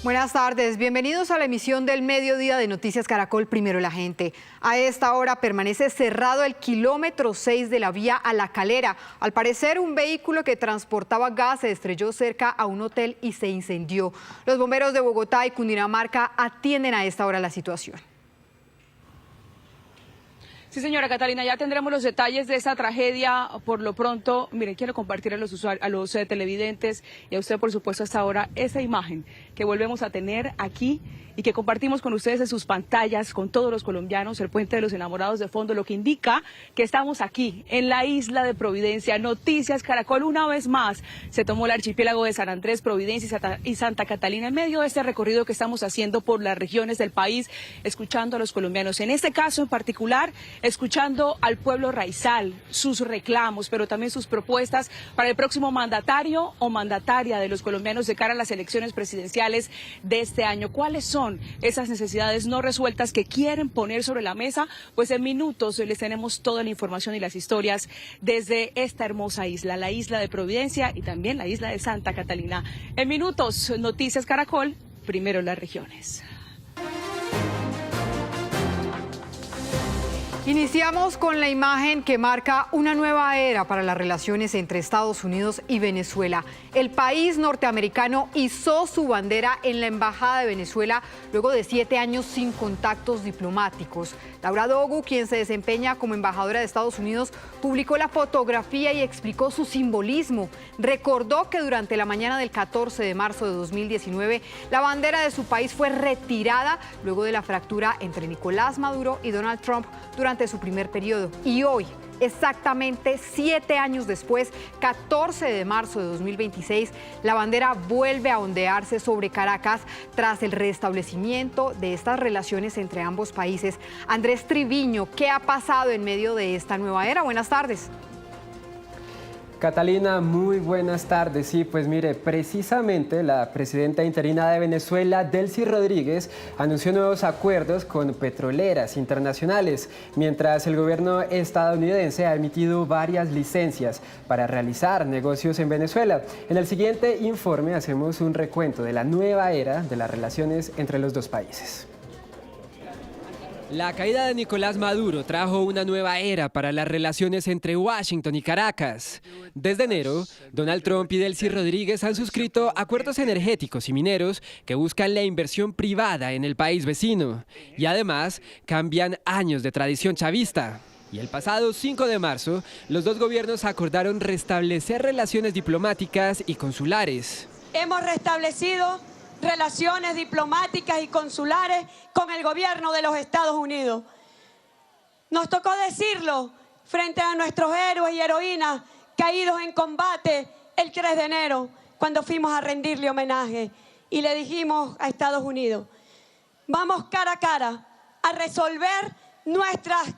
Buenas tardes, bienvenidos a la emisión del mediodía de Noticias Caracol, Primero la Gente. A esta hora permanece cerrado el kilómetro 6 de la vía a La Calera. Al parecer, un vehículo que transportaba gas se estrelló cerca a un hotel y se incendió. Los bomberos de Bogotá y Cundinamarca atienden a esta hora la situación. Sí, señora Catalina, ya tendremos los detalles de esta tragedia. Por lo pronto, miren, quiero compartir a los televidentes y a usted, por supuesto, hasta ahora, esa imagen que volvemos a tener aquí y que compartimos con ustedes en sus pantallas, con todos los colombianos, el Puente de los Enamorados de fondo, lo que indica que estamos aquí, en la isla de Providencia. Noticias Caracol, una vez más, se tomó el archipiélago de San Andrés, Providencia y Santa Catalina en medio de este recorrido que estamos haciendo por las regiones del país, escuchando a los colombianos. En este caso en particular, escuchando al pueblo raizal, sus reclamos, pero también sus propuestas para el próximo mandatario o mandataria de los colombianos de cara a las elecciones presidenciales de este año. ¿Cuáles son esas necesidades no resueltas que quieren poner sobre la mesa? Pues en minutos les tenemos toda la información y las historias desde esta hermosa isla, la isla de Providencia y también la isla de Santa Catalina. En minutos, Noticias Caracol, primero en las regiones. Iniciamos con la imagen que marca una nueva era para las relaciones entre Estados Unidos y Venezuela. El país norteamericano izó su bandera en la Embajada de Venezuela luego de 7 años sin contactos diplomáticos. Laura Dogu, quien se desempeña como embajadora de Estados Unidos, publicó la fotografía y explicó su simbolismo. Recordó que durante la mañana del 14 de marzo de 2019, la bandera de su país fue retirada luego de la fractura entre Nicolás Maduro y Donald Trump durante su primer periodo. Y hoy, exactamente 7 años después, 14 de marzo de 2026, la bandera vuelve a ondearse sobre Caracas tras el restablecimiento de estas relaciones entre ambos países. Andrés Triviño, ¿qué ha pasado en medio de esta nueva era? Buenas tardes. Catalina, muy buenas tardes. Sí, pues mire, precisamente la presidenta interina de Venezuela, Delcy Rodríguez, anunció nuevos acuerdos con petroleras internacionales, mientras el gobierno estadounidense ha emitido varias licencias para realizar negocios en Venezuela. En el siguiente informe hacemos un recuento de la nueva era de las relaciones entre los dos países. La caída de Nicolás Maduro trajo una nueva era para las relaciones entre Washington y Caracas. Desde enero, Donald Trump y Delcy Rodríguez han suscrito acuerdos energéticos y mineros que buscan la inversión privada en el país vecino. Y además, cambian años de tradición chavista. Y el pasado 5 de marzo, los dos gobiernos acordaron restablecer relaciones diplomáticas y consulares. Hemos restablecido relaciones diplomáticas y consulares con el gobierno de los Estados Unidos. Nos tocó decirlo frente a nuestros héroes y heroínas caídos en combate el 3 de enero, cuando fuimos a rendirle homenaje y le dijimos a Estados Unidos: vamos cara a cara a resolver nuestras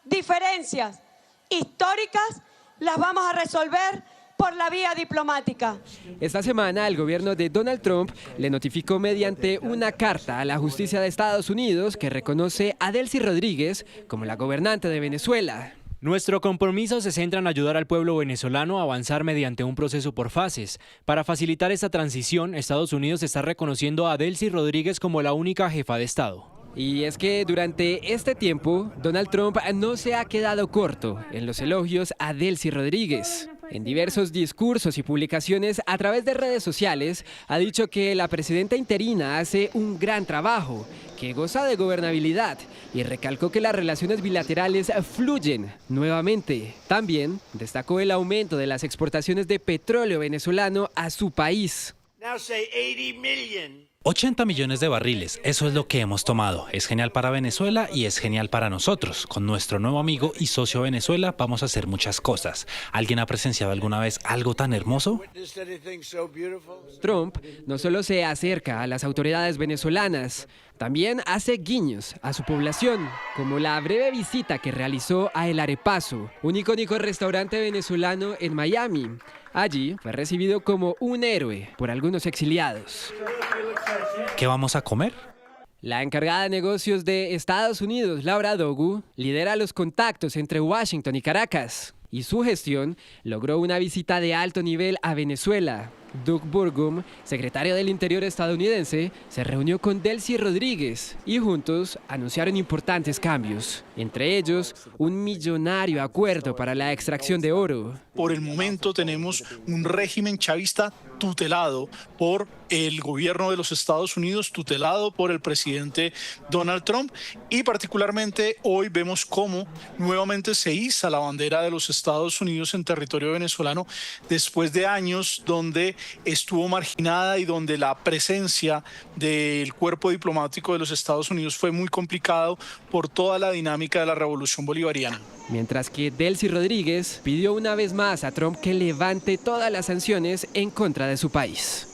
diferencias históricas, las vamos a resolver por la vía diplomática. Esta semana el gobierno de Donald Trump le notificó mediante una carta a la justicia de Estados Unidos que reconoce a Delcy Rodríguez como la gobernante de Venezuela. Nuestro compromiso se centra en ayudar al pueblo venezolano a avanzar mediante un proceso por fases. Para facilitar esta transición, Estados Unidos está reconociendo a Delcy Rodríguez como la única jefa de Estado. Y es que durante este tiempo, Donald Trump no se ha quedado corto en los elogios a Delcy Rodríguez. En diversos discursos y publicaciones a través de redes sociales, ha dicho que la presidenta interina hace un gran trabajo, que goza de gobernabilidad y recalcó que las relaciones bilaterales fluyen nuevamente. También destacó el aumento de las exportaciones de petróleo venezolano a su país. 80 millones de barriles, eso es lo que hemos tomado. Es genial para Venezuela y es genial para nosotros. Con nuestro nuevo amigo y socio Venezuela vamos a hacer muchas cosas. ¿Alguien ha presenciado alguna vez algo tan hermoso? Trump no solo se acerca a las autoridades venezolanas, también hace guiños a su población, como la breve visita que realizó a El Arepazo, un icónico restaurante venezolano en Miami. Allí fue recibido como un héroe por algunos exiliados. ¿Qué vamos a comer? La encargada de negocios de Estados Unidos, Laura Dogu, lidera los contactos entre Washington y Caracas. Y su gestión logró una visita de alto nivel a Venezuela. Doug Burgum, secretario del Interior estadounidense, se reunió con Delcy Rodríguez y juntos anunciaron importantes cambios, entre ellos un millonario acuerdo para la extracción de oro. Por el momento tenemos un régimen chavista tutelado por el gobierno de los Estados Unidos, tutelado por el presidente Donald Trump, y particularmente hoy vemos cómo nuevamente se iza la bandera de los Estados Unidos en territorio venezolano después de años donde estuvo marginada y donde la presencia del cuerpo diplomático de los Estados Unidos fue muy complicado por toda la dinámica de la revolución bolivariana. Mientras que Delcy Rodríguez pidió una vez más a Trump que levante todas las sanciones en contra de su país.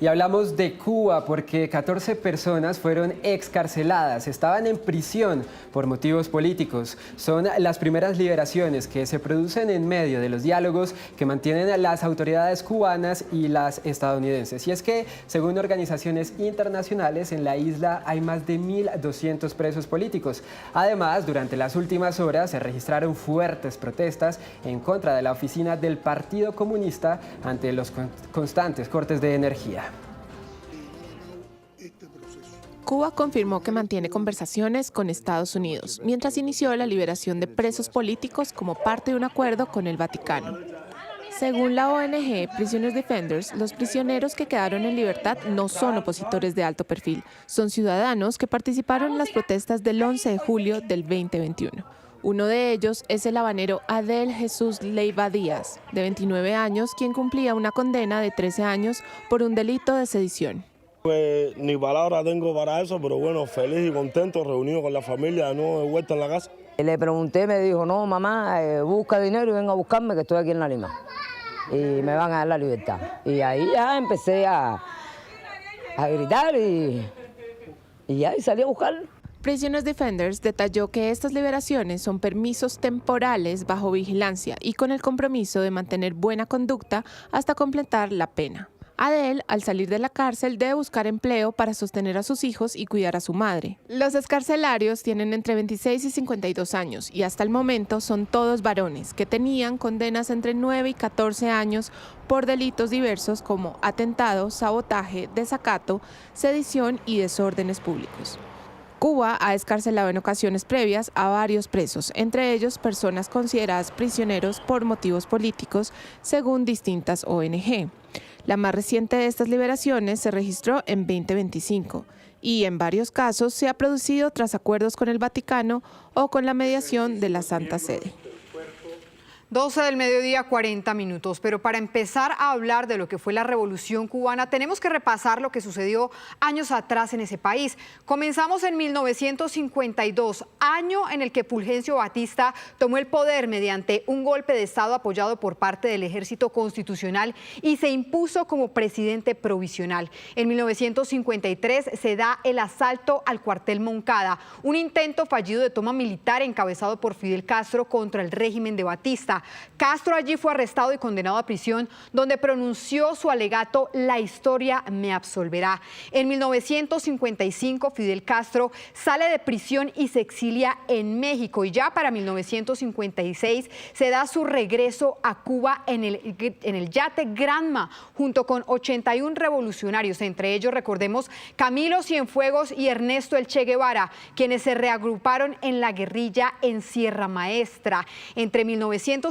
Y hablamos de Cuba porque 14 personas fueron excarceladas, estaban en prisión por motivos políticos. Son las primeras liberaciones que se producen en medio de los diálogos que mantienen las autoridades cubanas y las estadounidenses. Y es que, según organizaciones internacionales, en la isla hay más de 1.200 presos políticos. Además, durante las últimas horas se registraron fuertes protestas en contra de la oficina del Partido Comunista ante los constantes cortes de energía. Cuba confirmó que mantiene conversaciones con Estados Unidos, mientras inició la liberación de presos políticos como parte de un acuerdo con el Vaticano. Según la ONG Prisoners Defenders, los prisioneros que quedaron en libertad no son opositores de alto perfil, son ciudadanos que participaron en las protestas del 11 de julio del 2021. Uno de ellos es el habanero Adel Jesús Leiva Díaz, de 29 años, quien cumplía una condena de 13 años por un delito de sedición. Pues ni palabra tengo para eso, pero bueno, feliz y contento, reunido con la familia, de nuevo de vuelta en la casa. Le pregunté, me dijo, no mamá, busca dinero y venga a buscarme que estoy aquí en La Lima. Y me van a dar la libertad. Y ahí ya empecé a gritar y salí a buscar. Prisoners Defenders detalló que estas liberaciones son permisos temporales bajo vigilancia y con el compromiso de mantener buena conducta hasta completar la pena. Adel, al salir de la cárcel, debe buscar empleo para sostener a sus hijos y cuidar a su madre. Los excarcelarios tienen entre 26 y 52 años y hasta el momento son todos varones que tenían condenas entre 9 y 14 años por delitos diversos como atentado, sabotaje, desacato, sedición y desórdenes públicos. Cuba ha excarcelado en ocasiones previas a varios presos, entre ellos personas consideradas prisioneros por motivos políticos, según distintas ONG. La más reciente de estas liberaciones se registró en 2025 y en varios casos se ha producido tras acuerdos con el Vaticano o con la mediación de la Santa Sede. 12 del mediodía, 40 minutos. Pero para empezar a hablar de lo que fue la Revolución Cubana, tenemos que repasar lo que sucedió años atrás en ese país. Comenzamos en 1952, año en el que Fulgencio Batista tomó el poder mediante un golpe de Estado apoyado por parte del Ejército Constitucional y se impuso como presidente provisional. En 1953 se da el asalto al cuartel Moncada, un intento fallido de toma militar encabezado por Fidel Castro contra el régimen de Batista. Castro allí fue arrestado y condenado a prisión, donde pronunció su alegato "La historia me absolverá". En 1955, Fidel Castro sale de prisión y se exilia en México. Y ya para 1956 se da su regreso a Cuba en el yate Granma, junto con 81 revolucionarios, entre ellos, recordemos, Camilo Cienfuegos y Ernesto El Che Guevara, quienes se reagruparon en la guerrilla en Sierra Maestra. Entre 1956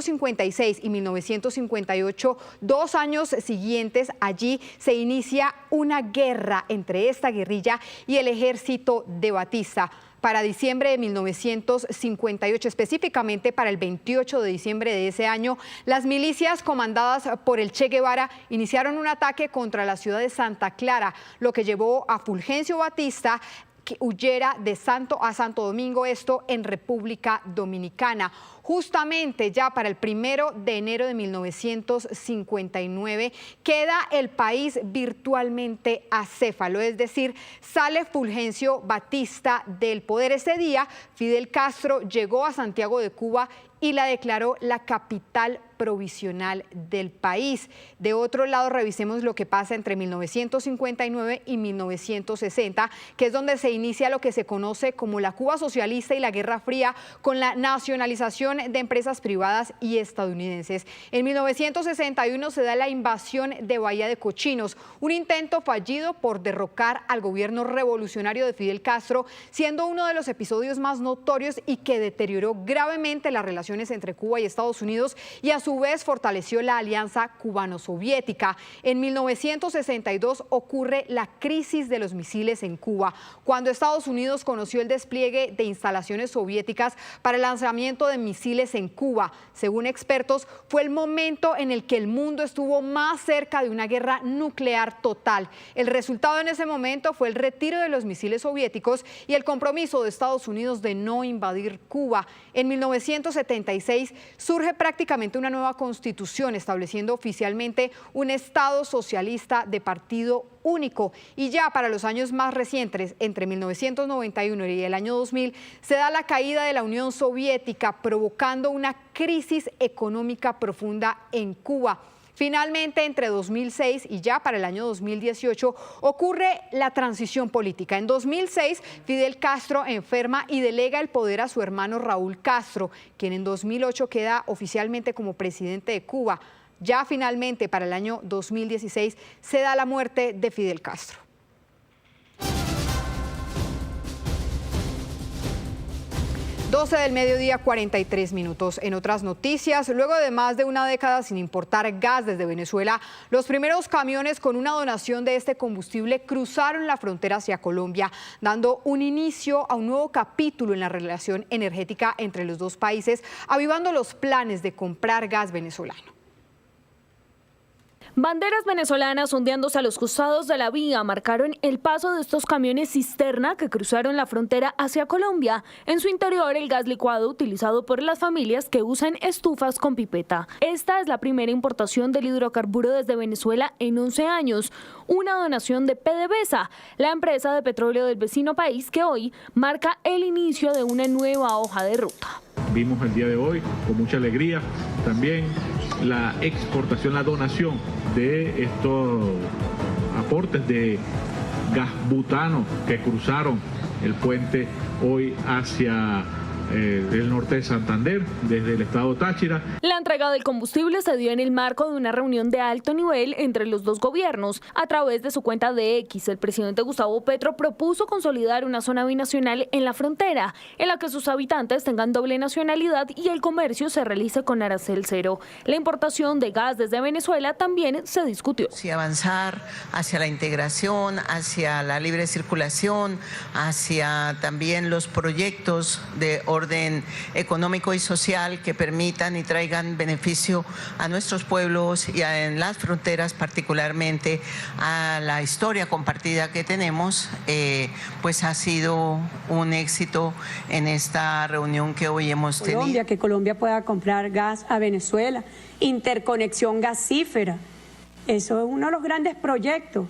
y 1958, 2 años siguientes, allí se inicia una guerra entre esta guerrilla y el ejército de Batista. Para diciembre de 1958, específicamente para el 28 de diciembre de ese año, las milicias comandadas por el Che Guevara iniciaron un ataque contra la ciudad de Santa Clara, lo que llevó a Fulgencio Batista que huyera de Santo Domingo, esto en República Dominicana. Justamente ya para el 1 de enero de 1959 queda el país virtualmente acéfalo, es decir, sale Fulgencio Batista del poder. Ese día, Fidel Castro llegó a Santiago de Cuba y la declaró la capital provisional del país. De otro lado, revisemos lo que pasa entre 1959 y 1960, que es donde se inicia lo que se conoce como la Cuba socialista y la Guerra Fría, con la nacionalización de empresas privadas y estadounidenses. En 1961 se da la invasión de Bahía de Cochinos, un intento fallido por derrocar al gobierno revolucionario de Fidel Castro, siendo uno de los episodios más notorios y que deterioró gravemente las relaciones entre Cuba y Estados Unidos y a su vez fortaleció la alianza cubano-soviética. En 1962 ocurre la crisis de los misiles en Cuba, cuando Estados Unidos conoció el despliegue de instalaciones soviéticas para el lanzamiento de misiles en Cuba. Según expertos, fue el momento en el que el mundo estuvo más cerca de una guerra nuclear total. El resultado en ese momento fue el retiro de los misiles soviéticos y el compromiso de Estados Unidos de no invadir Cuba. En 1976 surge prácticamente una nueva constitución estableciendo oficialmente un Estado socialista de partido único, y ya para los años más recientes, entre 1991 y el año 2000, se da la caída de la Unión Soviética, provocando una crisis económica profunda en Cuba. Finalmente, entre 2006 y ya para el año 2018, ocurre la transición política. En 2006, Fidel Castro enferma y delega el poder a su hermano Raúl Castro, quien en 2008 queda oficialmente como presidente de Cuba. Ya finalmente, para el año 2016, se da la muerte de Fidel Castro. 12 del mediodía, 43 minutos. En otras noticias, luego de más de una década sin importar gas desde Venezuela, los primeros camiones con una donación de este combustible cruzaron la frontera hacia Colombia, dando un inicio a un nuevo capítulo en la relación energética entre los dos países, avivando los planes de comprar gas venezolano. Banderas venezolanas ondeándose a los costados de la vía marcaron el paso de estos camiones cisterna que cruzaron la frontera hacia Colombia. En su interior, el gas licuado utilizado por las familias que usan estufas con pipeta. Esta es la primera importación del hidrocarburo desde Venezuela en 11 años. Una donación de PDVSA, la empresa de petróleo del vecino país, que hoy marca el inicio de una nueva hoja de ruta. Vimos el día de hoy con mucha alegría también la exportación, la donación de estos aportes de gas butano que cruzaron el puente hoy hacia el norte de Santander, desde el estado Táchira. La entrega del combustible se dio en el marco de una reunión de alto nivel entre los dos gobiernos. A través de su cuenta de X, el presidente Gustavo Petro propuso consolidar una zona binacional en la frontera, en la que sus habitantes tengan doble nacionalidad y el comercio se realice con arancel cero. La importación de gas desde Venezuela también se discutió. Si avanzar hacia la integración, hacia la libre circulación, hacia también los proyectos de orden económico y social que permitan y traigan beneficio a nuestros pueblos y en las fronteras, particularmente a la historia compartida que tenemos, pues ha sido un éxito en esta reunión que hoy hemos tenido. Que Colombia pueda comprar gas a Venezuela, interconexión gasífera, eso es uno de los grandes proyectos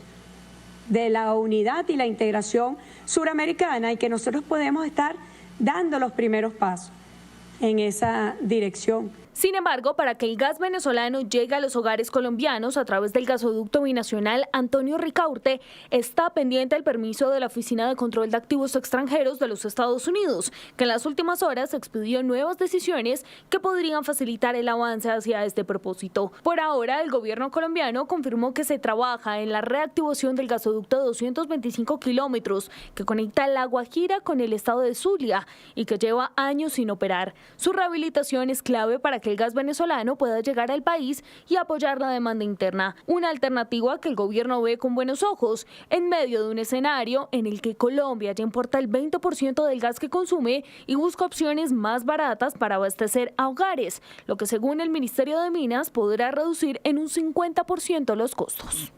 de la unidad y la integración suramericana, y que nosotros podemos estar dando los primeros pasos en esa dirección. Sin embargo, para que el gas venezolano llegue a los hogares colombianos a través del gasoducto binacional Antonio Ricaurte, está pendiente el permiso de la Oficina de Control de Activos Extranjeros de los Estados Unidos, que en las últimas horas expidió nuevas decisiones que podrían facilitar el avance hacia este propósito. Por ahora, el gobierno colombiano confirmó que se trabaja en la reactivación del gasoducto de 225 kilómetros que conecta La Guajira con el estado de Zulia y que lleva años sin operar. Su rehabilitación es clave para que el gas venezolano pueda llegar al país y apoyar la demanda interna, una alternativa que el gobierno ve con buenos ojos en medio de un escenario en el que Colombia ya importa el 20% del gas que consume y busca opciones más baratas para abastecer a hogares, lo que según el Ministerio de Minas podrá reducir en un 50% los costos.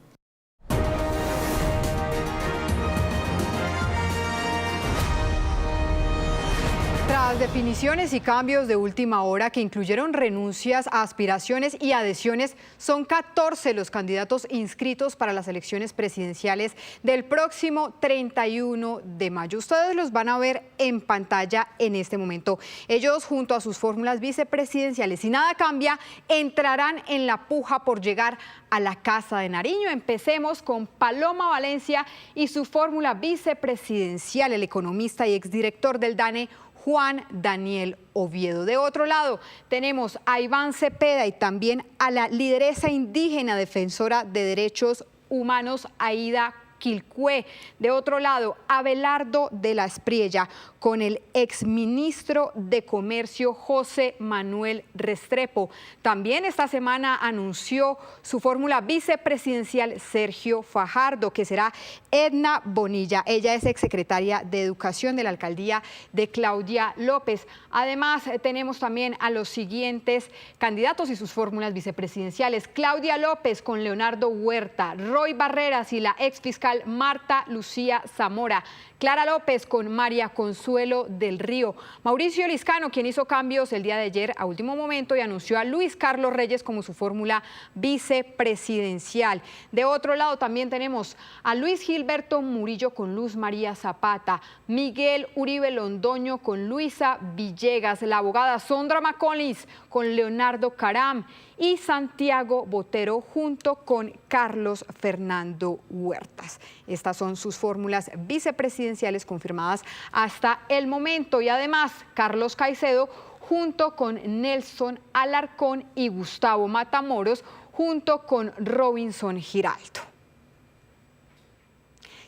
Tras definiciones y cambios de última hora que incluyeron renuncias, aspiraciones y adhesiones, son 14 los candidatos inscritos para las elecciones presidenciales del próximo 31 de mayo. Ustedes los van a ver en pantalla en este momento. Ellos, junto a sus fórmulas vicepresidenciales, si nada cambia, entrarán en la puja por llegar a la Casa de Nariño. Empecemos con Paloma Valencia y su fórmula vicepresidencial, el economista y exdirector del DANE, Juan Daniel Oviedo. De otro lado, tenemos a Iván Cepeda y también a la lideresa indígena defensora de derechos humanos, Aida Quilcue. De otro lado, Abelardo de la Espriella con el exministro de Comercio José Manuel Restrepo. También esta semana anunció su fórmula vicepresidencial Sergio Fajardo, que será Edna Bonilla. Ella es exsecretaria de Educación de la alcaldía de Claudia López. Además, tenemos también a los siguientes candidatos y sus fórmulas vicepresidenciales: Claudia López con Leonardo Huerta, Roy Barreras y la exfiscal Marta Lucía Zamora, Clara López con María Consuelo del Río, Mauricio Liscano, quien hizo cambios el día de ayer a último momento y anunció a Luis Carlos Reyes como su fórmula vicepresidencial. De otro lado también tenemos a Luis Gilberto Murillo con Luz María Zapata, Miguel Uribe Londoño con Luisa Villegas, la abogada Sondra McCollins con Leonardo Caram y Santiago Botero junto con Carlos Fernando Huertas. Estas son sus fórmulas vicepresidenciales confirmadas hasta el momento. Y además, Carlos Caicedo junto con Nelson Alarcón y Gustavo Matamoros junto con Robinson Giraldo.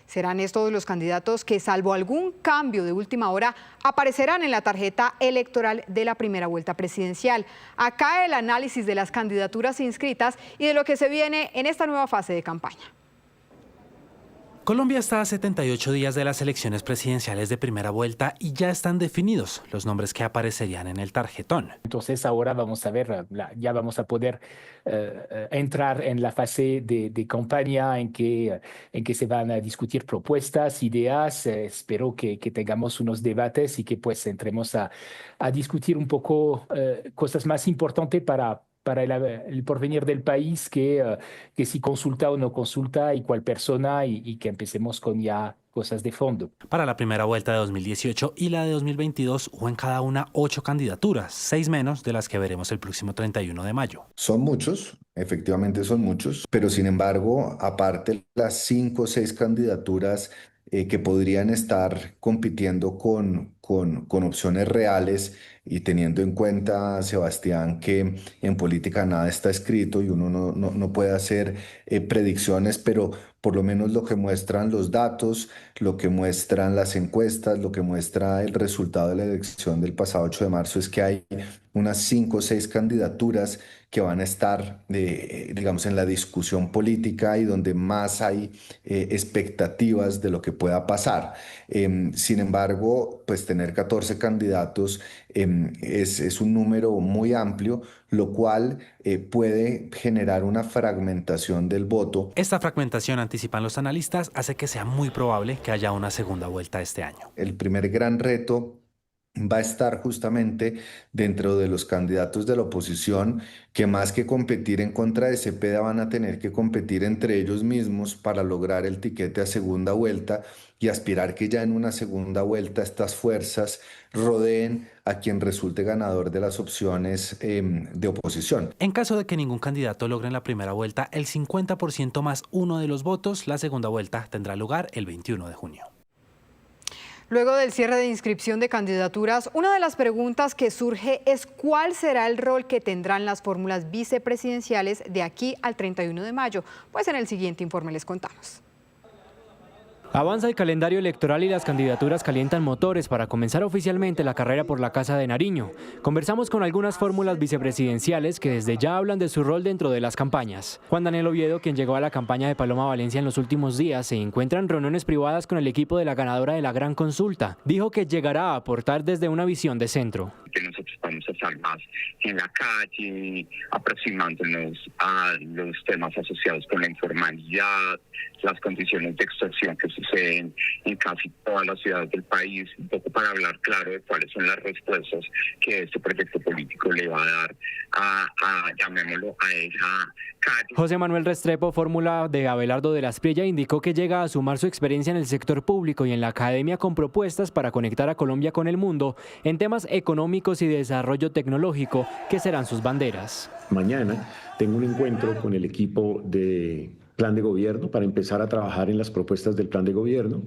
Serán estos los candidatos que, salvo algún cambio de última hora, aparecerán en la tarjeta electoral de la primera vuelta presidencial. Acá el análisis de las candidaturas inscritas y de lo que se viene en esta nueva fase de campaña. Colombia está a 78 días de las elecciones presidenciales de primera vuelta y ya están definidos los nombres que aparecerían en el tarjetón. Entonces ahora vamos a ver, ya vamos a poder entrar en la fase de campaña en que se van a discutir propuestas, ideas. Espero que tengamos unos debates y que pues entremos a discutir un poco cosas más importantes para el porvenir del país que si consulta o no consulta y cuál persona y que empecemos con ya cosas de fondo. Para la primera vuelta de 2018 y la de 2022 hubo en cada una 8 candidaturas, 6 menos de las que veremos el próximo 31 de mayo. Son muchos, efectivamente son muchos, pero sin embargo, aparte las 5 o 6 candidaturas que podrían estar compitiendo con opciones reales y teniendo en cuenta, Sebastián, que en política nada está escrito y uno no puede hacer predicciones, pero por lo menos lo que muestran los datos, lo que muestran las encuestas, lo que muestra el resultado de la elección del pasado 8 de marzo es que hay unas 5 o 6 candidaturas que van a estar, digamos, en la discusión política y donde más hay expectativas de lo que pueda pasar. Sin embargo, pues tener 14 candidatos es un número muy amplio, lo cual puede generar una fragmentación del voto. Esta fragmentación, anticipan los analistas, hace que sea muy probable que haya una segunda vuelta este año. El primer gran reto va a estar justamente dentro de los candidatos de la oposición, que más que competir en contra de Cepeda van a tener que competir entre ellos mismos para lograr el tiquete a segunda vuelta y aspirar que ya en una segunda vuelta estas fuerzas rodeen a quien resulte ganador de las opciones de oposición. En caso de que ningún candidato logre en la primera vuelta el 50% más 1 de los votos, la segunda vuelta tendrá lugar el 21 de junio. Luego del cierre de inscripción de candidaturas, una de las preguntas que surge es cuál será el rol que tendrán las fórmulas vicepresidenciales de aquí al 31 de mayo. Pues en el siguiente informe les contamos. Avanza el calendario electoral y las candidaturas calientan motores para comenzar oficialmente la carrera por la Casa de Nariño. Conversamos con algunas fórmulas vicepresidenciales que desde ya hablan de su rol dentro de las campañas. Juan Daniel Oviedo, quien llegó a la campaña de Paloma Valencia en los últimos días, se encuentra en reuniones privadas con el equipo de la ganadora de la Gran Consulta. Dijo que llegará a aportar desde una visión de centro. Que nosotros vamos a estar más en la calle, aproximándonos a los temas asociados con la informalidad, las condiciones de extorsión que suceden en casi todas las ciudades del país, un poco para hablar claro de cuáles son las respuestas que este proyecto político le va a dar llamémoslo, a esa calle. José Manuel Restrepo, fórmula de Abelardo de la Espriella, indicó que llega a sumar su experiencia en el sector público y en la academia con propuestas para conectar a Colombia con el mundo en temas económicos y de desarrollo tecnológico, que serán sus banderas. Mañana tengo un encuentro con el equipo de plan de gobierno para empezar a trabajar en las propuestas del plan de gobierno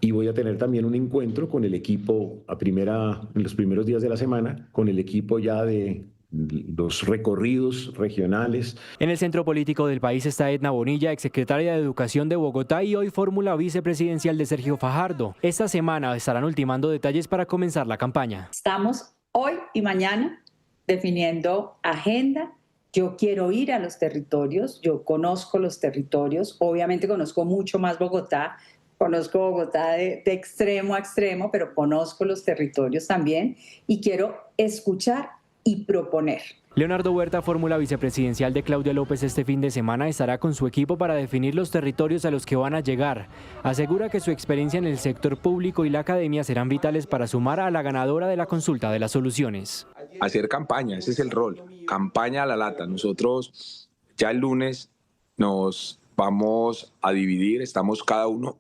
y voy a tener también un encuentro con el equipo en los primeros días de la semana, con el equipo ya de los recorridos regionales. En el centro político del país está Edna Bonilla, exsecretaria de Educación de Bogotá y hoy fórmula vicepresidencial de Sergio Fajardo. Esta semana estarán ultimando detalles para comenzar la campaña. Estamos hoy y mañana definiendo agenda. Yo quiero ir a los territorios, yo conozco los territorios, obviamente conozco mucho más Bogotá, conozco Bogotá de extremo a extremo, pero conozco los territorios también y quiero escuchar y proponer. Leonardo Huerta, fórmula vicepresidencial de Claudia López, este fin de semana estará con su equipo para definir los territorios a los que van a llegar. Asegura que su experiencia en el sector público y la academia serán vitales para sumar a la ganadora de la consulta de las soluciones. Hacer campaña, ese es el rol, campaña a la lata. Nosotros ya el lunes nos vamos a dividir, estamos cada uno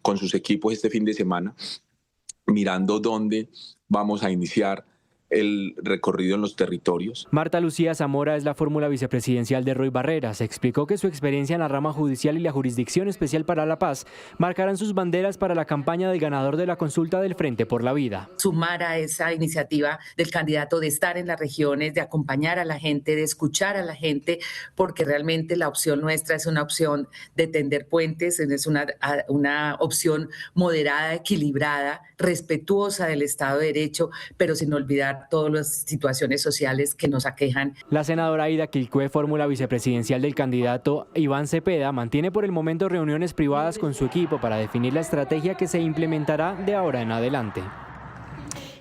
con sus equipos este fin de semana, mirando dónde vamos a iniciar el recorrido en los territorios. Marta Lucía Zamora es la fórmula vicepresidencial de Roy Barreras. Explicó que su experiencia en la rama judicial y la Jurisdicción Especial para la Paz marcarán sus banderas para la campaña del ganador de la consulta del Frente por la Vida. Sumar a esa iniciativa del candidato de estar en las regiones, de acompañar a la gente, de escuchar a la gente, porque realmente la opción nuestra es una opción de tender puentes, es una opción moderada, equilibrada, respetuosa del Estado de Derecho, pero sin olvidar todas las situaciones sociales que nos aquejan. La senadora Aida Quilcue, fórmula vicepresidencial del candidato Iván Cepeda, mantiene por el momento reuniones privadas con su equipo para definir la estrategia que se implementará de ahora en adelante.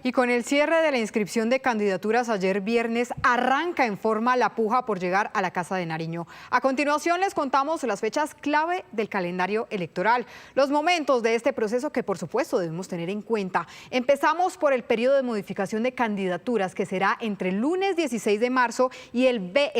Y con el cierre de la inscripción de candidaturas ayer viernes, arranca en forma la puja por llegar a la Casa de Nariño. A continuación les contamos las fechas clave del calendario electoral, los momentos de este proceso que por supuesto debemos tener en cuenta. Empezamos por el periodo de modificación de candidaturas, que será entre el lunes 16 de marzo y el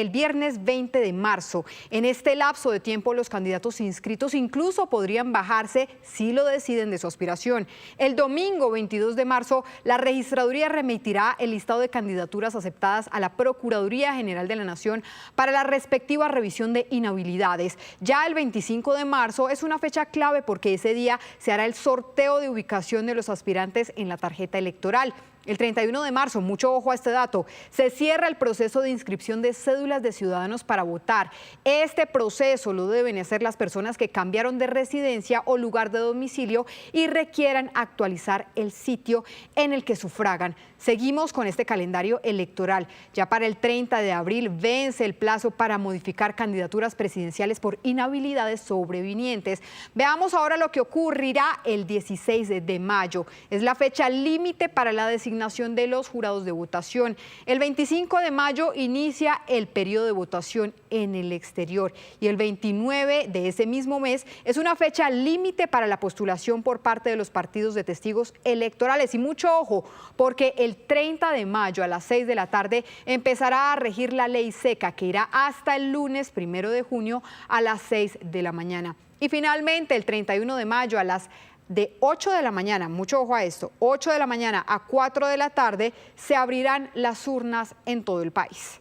viernes 20 de marzo. En este lapso de tiempo los candidatos inscritos incluso podrían bajarse si lo deciden de su aspiración. El domingo 22 de marzo la Registraduría remitirá el listado de candidaturas aceptadas a la Procuraduría General de la Nación para la respectiva revisión de inhabilidades. Ya el 25 de marzo es una fecha clave porque ese día se hará el sorteo de ubicación de los aspirantes en la tarjeta electoral. El 31 de marzo, mucho ojo a este dato, se cierra el proceso de inscripción de cédulas de ciudadanos para votar. Este proceso lo deben hacer las personas que cambiaron de residencia o lugar de domicilio y requieran actualizar el sitio en el que sufragan. Seguimos con este calendario electoral. Ya para el 30 de abril vence el plazo para modificar candidaturas presidenciales por inhabilidades sobrevinientes. Veamos ahora lo que ocurrirá el 16 de mayo. Es la fecha límite para la designación de los jurados de votación. El 25 de mayo inicia el periodo de votación en el exterior y el 29 de ese mismo mes es una fecha límite para la postulación por parte de los partidos de testigos electorales. Y mucho ojo, porque el 30 de mayo a las 6 de la tarde empezará a regir la ley seca que irá hasta el lunes 1 de junio a las 6 de la mañana. Y finalmente el 31 de mayo a las de 8 de la mañana, mucho ojo a esto, 8 de la mañana a 4 de la tarde se abrirán las urnas en todo el país.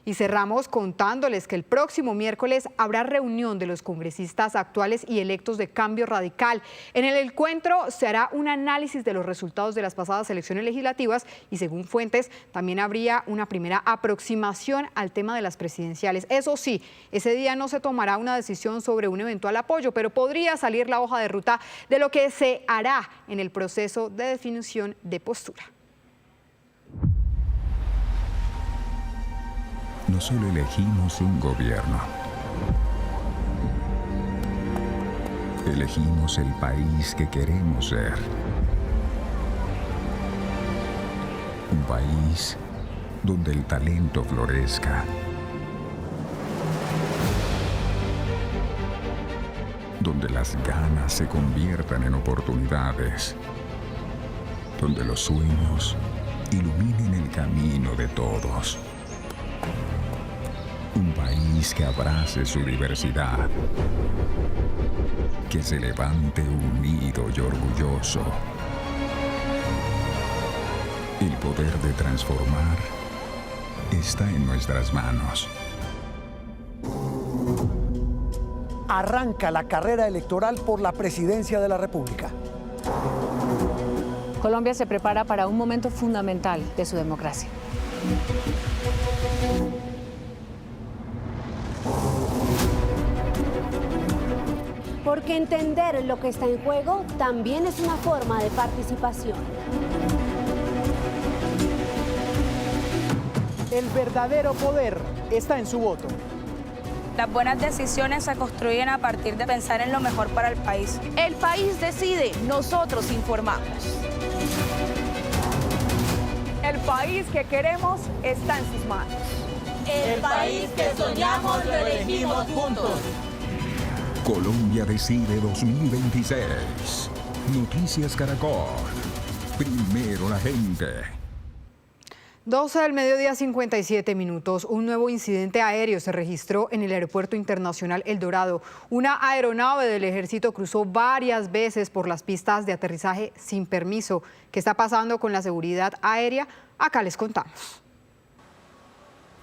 Y cerramos contándoles que el próximo miércoles habrá reunión de los congresistas actuales y electos de Cambio Radical. En el encuentro se hará un análisis de los resultados de las pasadas elecciones legislativas y según fuentes también habría una primera aproximación al tema de las presidenciales. Eso sí, ese día no se tomará una decisión sobre un eventual apoyo, pero podría salir la hoja de ruta de lo que se hará en el proceso de definición de postura. No solo elegimos un gobierno, elegimos el país que queremos ser. Un país donde el talento florezca, donde las ganas se conviertan en oportunidades, donde los sueños iluminen el camino de todos. Un país que abrace su diversidad, que se levante unido y orgulloso. El poder de transformar está en nuestras manos. arranca la carrera electoral por la presidencia de la República. Colombia se prepara para un momento fundamental de su democracia. Porque entender lo que está en juego también es una forma de participación. El verdadero poder está en su voto. Las buenas decisiones se construyen a partir de pensar en lo mejor para el país. El país decide, nosotros informamos. El país que queremos está en sus manos. El país que soñamos lo elegimos juntos. Colombia Decide 2026. Noticias Caracol. Primero la gente. 12 del mediodía, 57 minutos. Un nuevo incidente aéreo se registró en el Aeropuerto Internacional El Dorado. Una aeronave del Ejército cruzó varias veces por las pistas de aterrizaje sin permiso. ¿Qué está pasando con la seguridad aérea? Acá les contamos.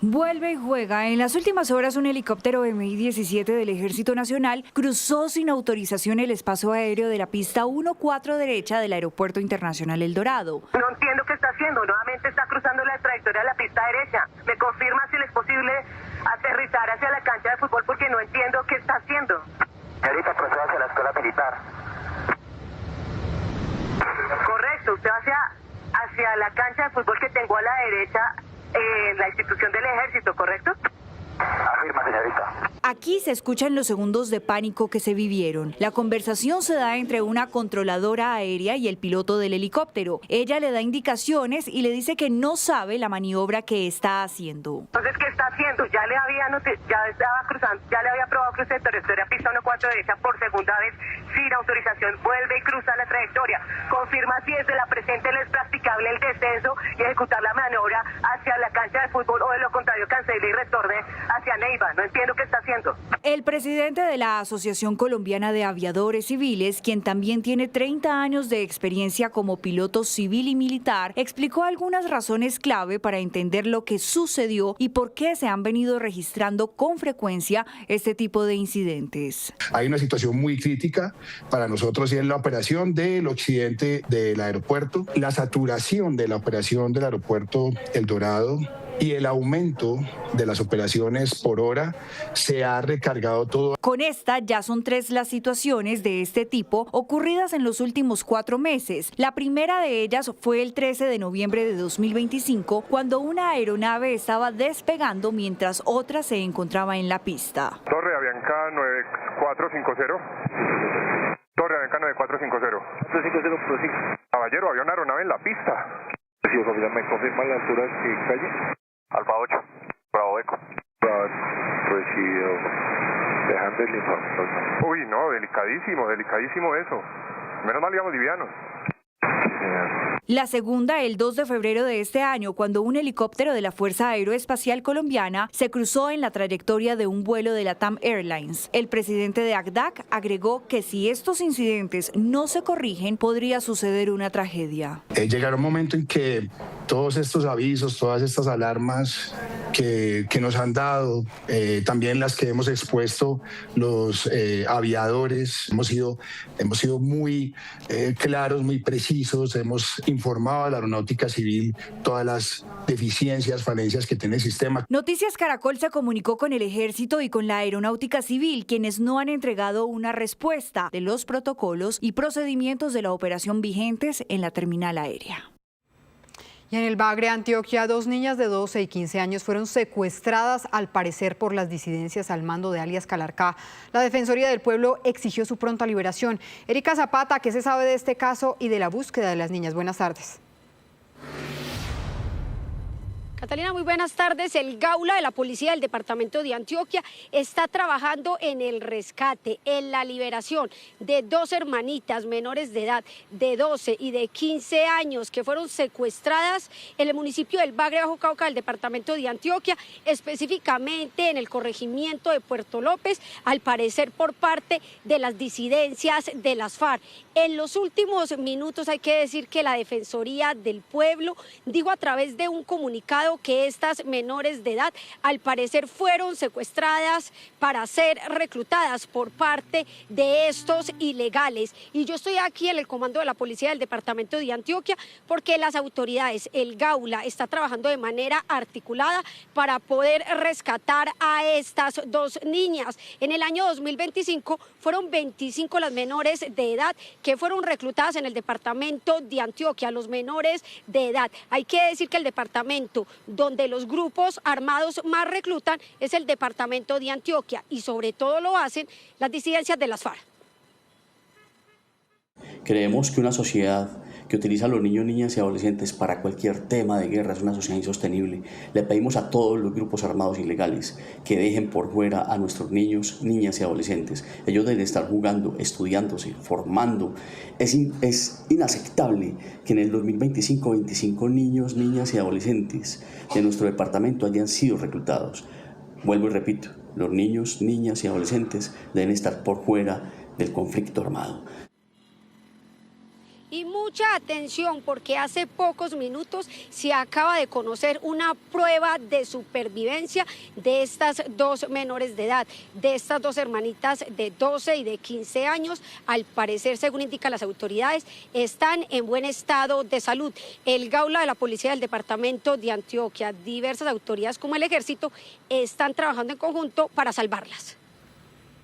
Vuelve y juega. En las últimas horas, un helicóptero Mi-17 del Ejército Nacional cruzó sin autorización el espacio aéreo de la pista 1-4 derecha del Aeropuerto Internacional El Dorado. No entiendo qué está haciendo. Nuevamente está cruzando la trayectoria de la pista derecha. ¿Me confirma si le es posible aterrizar hacia la cancha de fútbol? Porque no entiendo qué está haciendo. Señorita, procede hacia la escuela militar. Correcto. Usted va hacia la cancha de fútbol que tengo a la derecha. La institución del Ejército, ¿correcto? Afirma, señorita. Aquí se escuchan los segundos de pánico que se vivieron. La conversación se da entre una controladora aérea y el piloto del helicóptero. Ella le da indicaciones y le dice que no sabe la maniobra que está haciendo. Entonces, ¿qué está haciendo? Ya le había probado cruce de trayectoria pista 1-4 derecha por segunda vez sin autorización. Vuelve y cruza la trayectoria. Confirma si desde la presente le es practicable el descenso y ejecutar la maniobra hacia la cancha de fútbol o de lo contrario cancele y retorne hacia Neiva. No entiendo qué está haciendo. El presidente de la Asociación Colombiana de Aviadores Civiles, quien también tiene 30 años de experiencia como piloto civil y militar, explicó algunas razones clave para entender lo que sucedió y por qué se han venido registrando con frecuencia este tipo de incidentes. Hay una situación muy crítica para nosotros y es la operación del occidente del aeropuerto, la saturación de la operación del aeropuerto El Dorado y el aumento de las operaciones por hora. Se ha recargado todo. Con esta ya son 3 las situaciones de este tipo ocurridas en los últimos 4 meses. La primera de ellas fue el 13 de noviembre de 2025, cuando una aeronave estaba despegando mientras otra se encontraba en la pista. Torre Avianca 9450. Torre Avianca 9450. 350. Caballero, había una aeronave en la pista. Sí, ¿me confirma la altura que calle? Alfa 8, Bravo Eco. Recibido. Dejando el informe. Uy, no, delicadísimo eso. Menos mal íbamos livianos. La segunda, el 2 de febrero de este año, cuando un helicóptero de la Fuerza Aeroespacial Colombiana se cruzó en la trayectoria de un vuelo de LATAM Airlines. El presidente de ACDAC agregó que si estos incidentes no se corrigen, podría suceder una tragedia. Llegará un momento en que todos estos avisos, todas estas alarmas que nos han dado, también las que hemos expuesto los aviadores, hemos sido muy claros, muy precisos, hemos informado a la Aeronáutica Civil todas las deficiencias, falencias que tiene el sistema. Noticias Caracol se comunicó con el Ejército y con la Aeronáutica Civil, quienes no han entregado una respuesta de los protocolos y procedimientos de la operación vigentes en la terminal aérea. Y en el Bagre, Antioquia, 2 niñas de 12 y 15 años fueron secuestradas, al parecer por las disidencias al mando de alias Calarcá. La Defensoría del Pueblo exigió su pronta liberación. Erika Zapata, ¿qué se sabe de este caso y de la búsqueda de las niñas? Buenas tardes. Catalina, muy buenas tardes. El Gaula de la Policía del Departamento de Antioquia está trabajando en el rescate, en la liberación de 2 hermanitas menores de edad de 12 y de 15 años que fueron secuestradas en el municipio del Bagre, Bajo Cauca, del Departamento de Antioquia, específicamente en el corregimiento de Puerto López, al parecer por parte de las disidencias de las FARC. En los últimos minutos hay que decir que la Defensoría del Pueblo dijo a través de un comunicado indicando que estas menores de edad al parecer fueron secuestradas para ser reclutadas por parte de estos ilegales. Y yo estoy aquí en el comando de la policía del departamento de Antioquia porque las autoridades, el Gaula, está trabajando de manera articulada para poder rescatar a estas dos niñas. En el año 2025 fueron 25 las menores de edad que fueron reclutadas en el departamento de Antioquia, los menores de edad. Hay que decir que el departamento donde los grupos armados más reclutan es el departamento de Antioquia y sobre todo lo hacen las disidencias de las FARC. Creemos que una sociedad que utiliza a los niños, niñas y adolescentes para cualquier tema de guerra es una sociedad insostenible. Le pedimos a todos los grupos armados ilegales que dejen por fuera a nuestros niños, niñas y adolescentes. Ellos deben estar jugando, estudiándose, formando. Es inaceptable que en el 2025 25 niños, niñas y adolescentes de nuestro departamento hayan sido reclutados. Vuelvo y repito, los niños, niñas y adolescentes deben estar por fuera del conflicto armado. Y mucha atención porque hace pocos minutos se acaba de conocer una prueba de supervivencia de estas dos menores de edad, de estas dos hermanitas de 12 y de 15 años. Al parecer, según indican las autoridades, están en buen estado de salud. El Gaula de la Policía del Departamento de Antioquia, diversas autoridades como el Ejército, están trabajando en conjunto para salvarlas.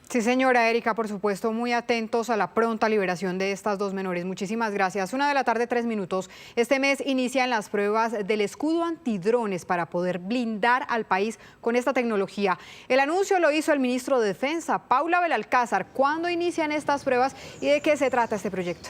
Sí, señora Erika, por supuesto, muy atentos a la pronta liberación de estas dos menores. Muchísimas gracias. 1:03 p.m. Este mes inician las pruebas del escudo antidrones para poder blindar al país con esta tecnología. El anuncio lo hizo el ministro de Defensa, Paula Belalcázar. ¿Cuándo inician estas pruebas y de qué se trata este proyecto?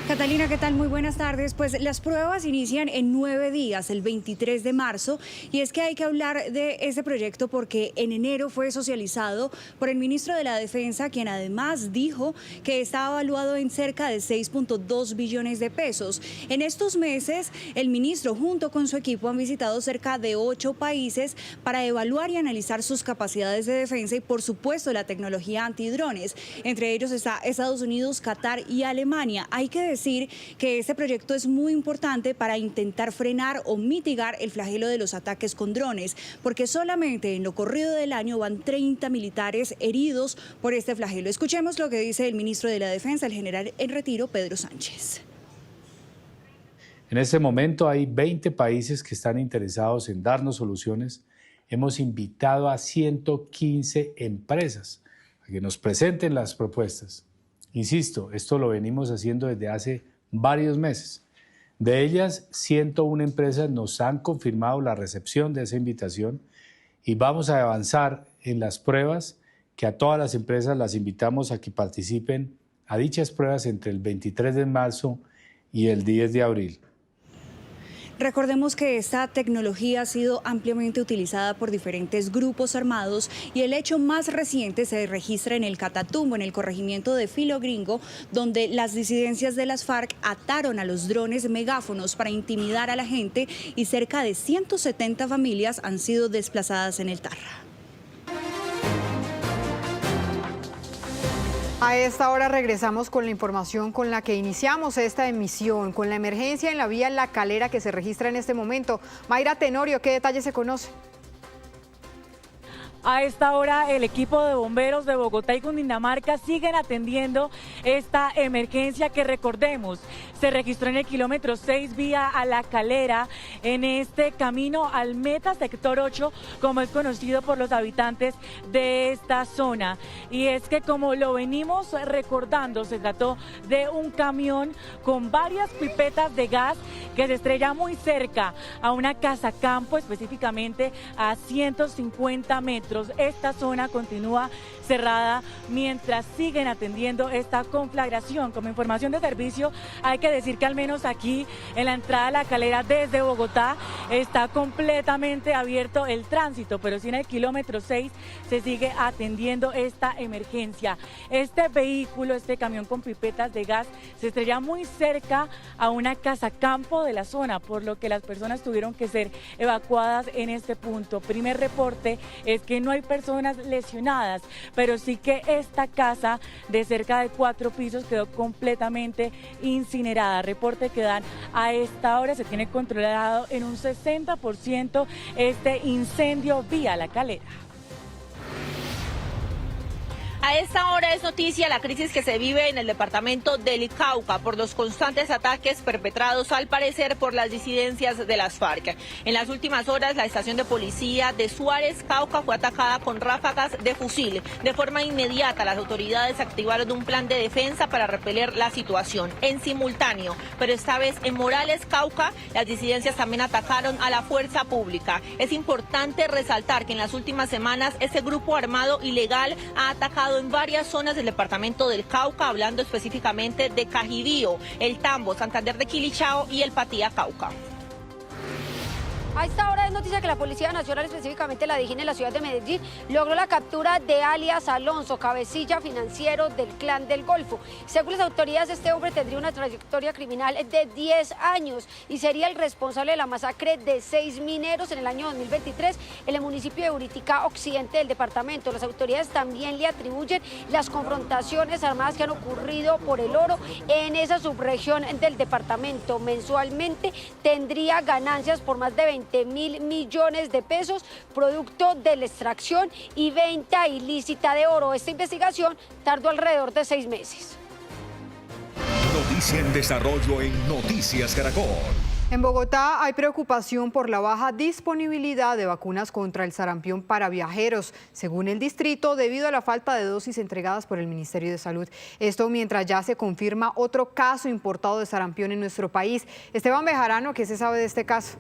Catalina, ¿qué tal? Muy buenas tardes. Pues las pruebas inician en 9 días, el 23 de marzo, y es que hay que hablar de este proyecto porque en enero fue socializado por el ministro de la Defensa, quien además dijo que está evaluado en cerca de 6.2 billones de pesos. En estos meses, el ministro junto con su equipo han visitado cerca de 8 países para evaluar y analizar sus capacidades de defensa y, por supuesto, la tecnología antidrones. Entre ellos está Estados Unidos, Qatar y Alemania. Hay que decir que este proyecto es muy importante para intentar frenar o mitigar el flagelo de los ataques con drones, porque solamente en lo corrido del año van 30 militares heridos por este flagelo. Escuchemos lo que dice el ministro de la Defensa, el general en retiro, Pedro Sánchez. En este momento hay 20 países que están interesados en darnos soluciones. Hemos invitado a 115 empresas a que nos presenten las propuestas. Insisto, esto lo venimos haciendo desde hace varios meses. De ellas, 101 empresas nos han confirmado la recepción de esa invitación y vamos a avanzar en las pruebas, que a todas las empresas las invitamos a que participen a dichas pruebas entre el 23 de marzo y el 10 de abril. Recordemos que esta tecnología ha sido ampliamente utilizada por diferentes grupos armados y el hecho más reciente se registra en el Catatumbo, en el corregimiento de Filo Gringo, donde las disidencias de las FARC ataron a los drones megáfonos para intimidar a la gente y cerca de 170 familias han sido desplazadas en el Tarra. A esta hora regresamos con la información con la que iniciamos esta emisión, con la emergencia en la vía La Calera que se registra en este momento. Mayra Tenorio, ¿qué detalles se conoce? A esta hora el equipo de bomberos de Bogotá y Cundinamarca siguen atendiendo esta emergencia que, recordemos, se registró en el kilómetro 6 vía a La Calera, en este camino al Meta sector 8, como es conocido por los habitantes de esta zona. Y es que, como lo venimos recordando, se trató de un camión con varias pipetas de gas que se estrella muy cerca a una casa campo, específicamente a 150 metros. Esta zona continúa cerrada mientras siguen atendiendo esta conflagración. Como información de servicio, hay que decir que al menos aquí en la entrada a La Calera desde Bogotá está completamente abierto el tránsito, pero sí en el kilómetro 6 se sigue atendiendo esta emergencia. Este vehículo, este camión con pipetas de gas, se estrella muy cerca a una casa campo de la zona, por lo que las personas tuvieron que ser evacuadas en este punto. Primer reporte es que no hay personas lesionadas, pero sí que esta casa de cerca de 4 pisos quedó completamente incinerada. Reporte que dan a esta hora, se tiene controlado en un 60% este incendio vía La Calera. A esta hora es noticia la crisis que se vive en el departamento del Cauca por los constantes ataques perpetrados al parecer por las disidencias de las FARC. En las últimas horas la estación de policía de Suárez, Cauca, fue atacada con ráfagas de fusil. De forma inmediata las autoridades activaron un plan de defensa para repeler la situación. En simultáneo, pero esta vez en Morales, Cauca, las disidencias también atacaron a la fuerza pública. Es importante resaltar que en las últimas semanas este grupo armado ilegal ha atacado en varias zonas del departamento del Cauca, hablando específicamente de Cajibío, El Tambo, Santander de Quilichao y el Patía Cauca. A esta hora es noticia que la Policía Nacional, específicamente la DIJÍN en la ciudad de Medellín, logró la captura de alias Alonso, cabecilla financiero del Clan del Golfo. Según las autoridades, este hombre tendría una trayectoria criminal de 10 años y sería el responsable de la masacre de 6 mineros en el año 2023 en el municipio de Uritica, occidente del departamento. Las autoridades también le atribuyen las confrontaciones armadas que han ocurrido por el oro en esa subregión del departamento. Mensualmente tendría ganancias por más de 20.000 millones de pesos, producto de la extracción y venta ilícita de oro. Esta investigación tardó alrededor de 6 meses. Noticia en desarrollo en Noticias Caracol. En Bogotá hay preocupación por la baja disponibilidad de vacunas contra el sarampión para viajeros, según el distrito, debido a la falta de dosis entregadas por el Ministerio de Salud. Esto mientras ya se confirma otro caso importado de sarampión en nuestro país. Esteban Bejarano, ¿qué se sabe de este caso?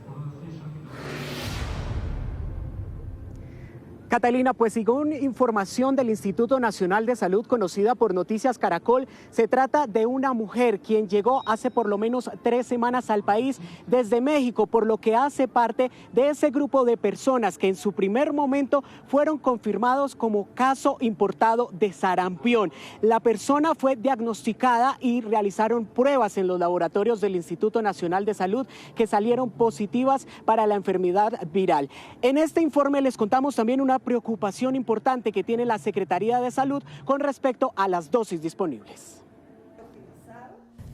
Catalina, pues según información del Instituto Nacional de Salud conocida por Noticias Caracol, se trata de una mujer quien llegó hace por lo menos 3 semanas al país desde México, por lo que hace parte de ese grupo de personas que en su primer momento fueron confirmados como caso importado de sarampión. La persona fue diagnosticada y realizaron pruebas en los laboratorios del Instituto Nacional de Salud que salieron positivas para la enfermedad viral. En este informe les contamos también una preocupación importante que tiene la Secretaría de Salud con respecto a las dosis disponibles.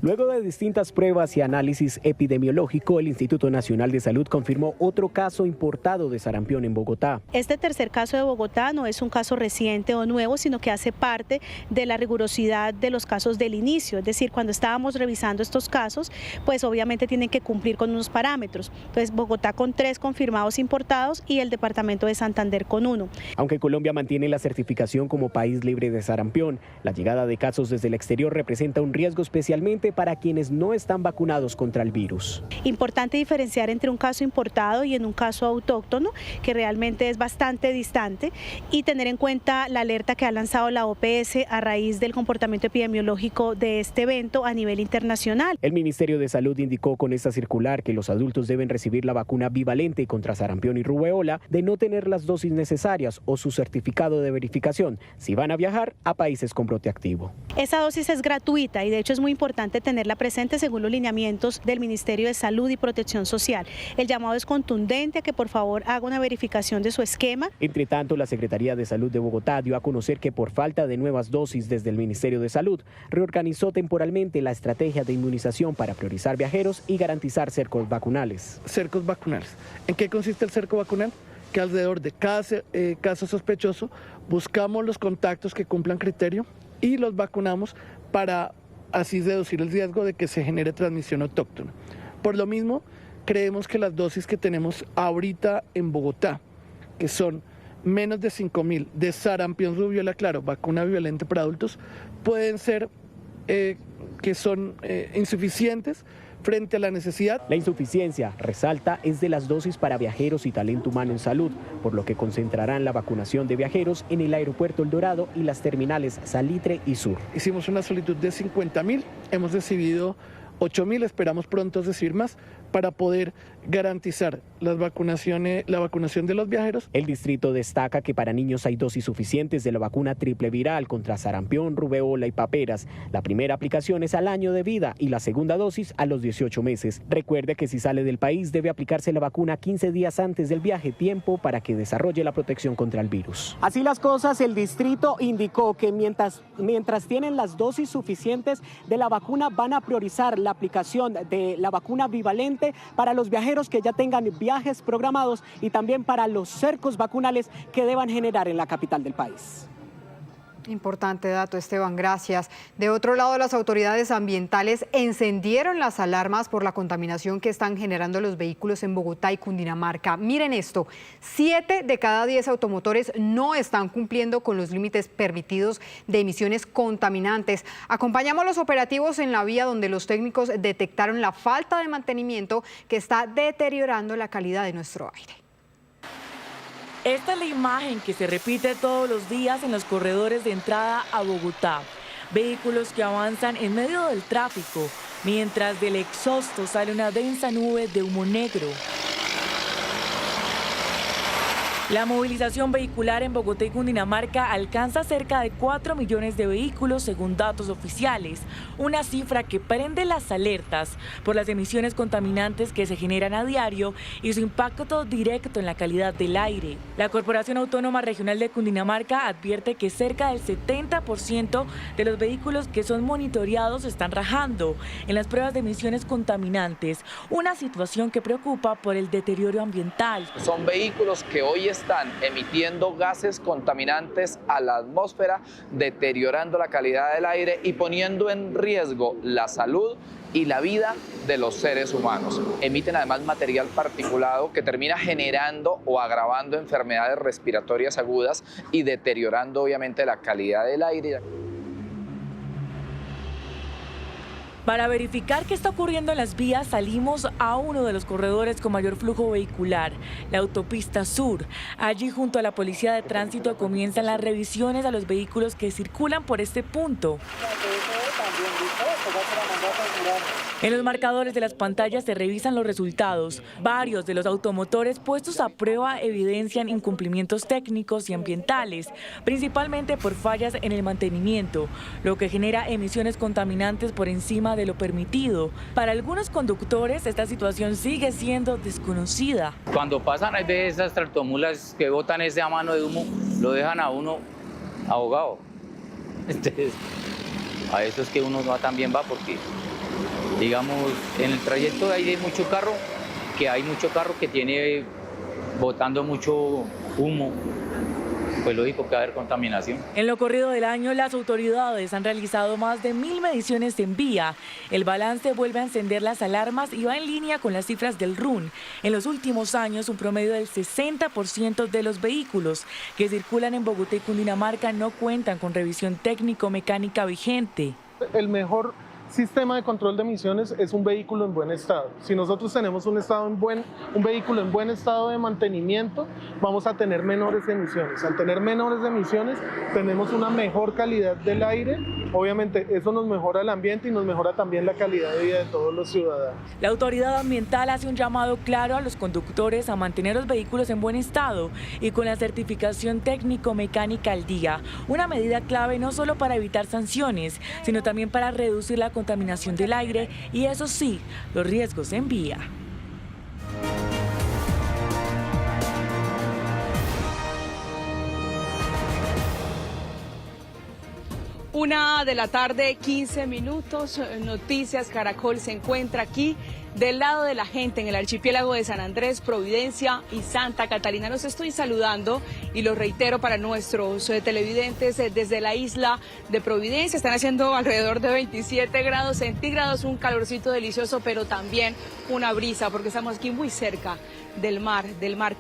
Luego de distintas pruebas y análisis epidemiológico, el Instituto Nacional de Salud confirmó otro caso importado de sarampión en Bogotá. Este tercer caso de Bogotá no es un caso reciente o nuevo, sino que hace parte de la rigurosidad de los casos del inicio. Es decir, cuando estábamos revisando estos casos, pues obviamente tienen que cumplir con unos parámetros. Entonces, Bogotá con 3 confirmados importados y el departamento de Santander con 1. Aunque Colombia mantiene la certificación como país libre de sarampión, la llegada de casos desde el exterior representa un riesgo especialmente para quienes no están vacunados contra el virus. Importante diferenciar entre un caso importado y en un caso autóctono, que realmente es bastante distante, y tener en cuenta la alerta que ha lanzado la OPS a raíz del comportamiento epidemiológico de este evento a nivel internacional. El Ministerio de Salud indicó con esta circular que los adultos deben recibir la vacuna bivalente contra sarampión y rubeola de no tener las dosis necesarias o su certificado de verificación si van a viajar a países con brote activo. Esa dosis es gratuita y de hecho es muy importante tenerla presente según los lineamientos del Ministerio de Salud y Protección Social. El llamado es contundente a que por favor haga una verificación de su esquema. Entre tanto, la Secretaría de Salud de Bogotá dio a conocer que por falta de nuevas dosis desde el Ministerio de Salud, reorganizó temporalmente la estrategia de inmunización para priorizar viajeros y garantizar cercos vacunales. Cercos vacunales. ¿En qué consiste el cerco vacunal? Que alrededor de cada caso sospechoso buscamos los contactos que cumplan criterio y los vacunamos para así reducir el riesgo de que se genere transmisión autóctona. Por lo mismo, creemos que las dosis que tenemos ahorita en Bogotá, que son menos de 5.000 de sarampión, rubiola, claro, vacuna bivalente para adultos, pueden ser que son insuficientes frente a la necesidad. La insuficiencia, resalta, es de las dosis para viajeros y talento humano en salud, por lo que concentrarán la vacunación de viajeros en el aeropuerto El Dorado y las terminales Salitre y Sur. Hicimos una solicitud de 50.000, hemos recibido 8.000, esperamos pronto recibir más para poder garantizar la vacunación de los viajeros. El distrito destaca que para niños hay dosis suficientes de la vacuna triple viral contra sarampión, rubeola y paperas. La primera aplicación es al año de vida y la segunda dosis a los 18 meses. Recuerde que si sale del país debe aplicarse la vacuna 15 días antes del viaje, tiempo para que desarrolle la protección contra el virus. Así las cosas, el distrito indicó que mientras tienen las dosis suficientes de la vacuna, van a priorizar la aplicación de la vacuna bivalente para los viajeros que ya tengan viajes programados y también para los cercos vacunales que deban generar en la capital del país. Importante dato, Esteban, gracias. De otro lado, las autoridades ambientales encendieron las alarmas por la contaminación que están generando los vehículos en Bogotá y Cundinamarca. Miren esto, 7 de cada 10 automotores no están cumpliendo con los límites permitidos de emisiones contaminantes. Acompañamos los operativos en la vía donde los técnicos detectaron la falta de mantenimiento que está deteriorando la calidad de nuestro aire. Esta es la imagen que se repite todos los días en los corredores de entrada a Bogotá. Vehículos que avanzan en medio del tráfico, mientras del exhausto sale una densa nube de humo negro. La movilización vehicular en Bogotá y Cundinamarca alcanza cerca de 4 millones de vehículos según datos oficiales, una cifra que prende las alertas por las emisiones contaminantes que se generan a diario y su impacto directo en la calidad del aire. La Corporación Autónoma Regional de Cundinamarca advierte que cerca del 70% de los vehículos que son monitoreados están rajando en las pruebas de emisiones contaminantes, una situación que preocupa por el deterioro ambiental. Son vehículos que hoy están emitiendo gases contaminantes a la atmósfera, deteriorando la calidad del aire y poniendo en riesgo la salud y la vida de los seres humanos. Emiten además material particulado que termina generando o agravando enfermedades respiratorias agudas y deteriorando obviamente la calidad del aire. Para verificar qué está ocurriendo en las vías, salimos a uno de los corredores con mayor flujo vehicular, la autopista sur. Allí, junto a la Policía de Tránsito, comienzan las revisiones a los vehículos que circulan por este punto. En los marcadores de las pantallas se revisan los resultados. Varios de los automotores puestos a prueba evidencian incumplimientos técnicos y ambientales, principalmente por fallas en el mantenimiento, lo que genera emisiones contaminantes por encima de lo permitido. Para algunos conductores, esta situación sigue siendo desconocida. Cuando pasan hay veces esas tractomulas que botan ese a mano de humo, lo dejan a uno ahogado. Entonces, a eso es que uno también va porque, digamos, en el trayecto hay mucho carro que tiene botando mucho humo, pues lógico que va a haber contaminación. En lo corrido del año, las autoridades han realizado más de 1000 mediciones en vía. El balance vuelve a encender las alarmas y va en línea con las cifras del RUN. En los últimos años, un promedio del 60% de los vehículos que circulan en Bogotá y Cundinamarca no cuentan con revisión técnico-mecánica vigente. El mejor sistema de control de emisiones es un vehículo en buen estado. Si nosotros tenemos un vehículo en buen estado de mantenimiento, vamos a tener menores emisiones. Al tener menores emisiones, tenemos una mejor calidad del aire. Obviamente, eso nos mejora el ambiente y nos mejora también la calidad de vida de todos los ciudadanos. La autoridad ambiental hace un llamado claro a los conductores a mantener los vehículos en buen estado y con la certificación técnico-mecánica al día. Una medida clave no solo para evitar sanciones, sino también para reducir la contaminación del aire y, eso sí, los riesgos en vía. Una de la tarde, 15 minutos. Noticias Caracol se encuentra aquí del lado de la gente en el archipiélago de San Andrés, Providencia y Santa Catalina. Los estoy saludando y lo reitero para nuestros televidentes desde la isla de Providencia. Están haciendo alrededor de 27 grados centígrados, un calorcito delicioso, pero también una brisa porque estamos aquí muy cerca del mar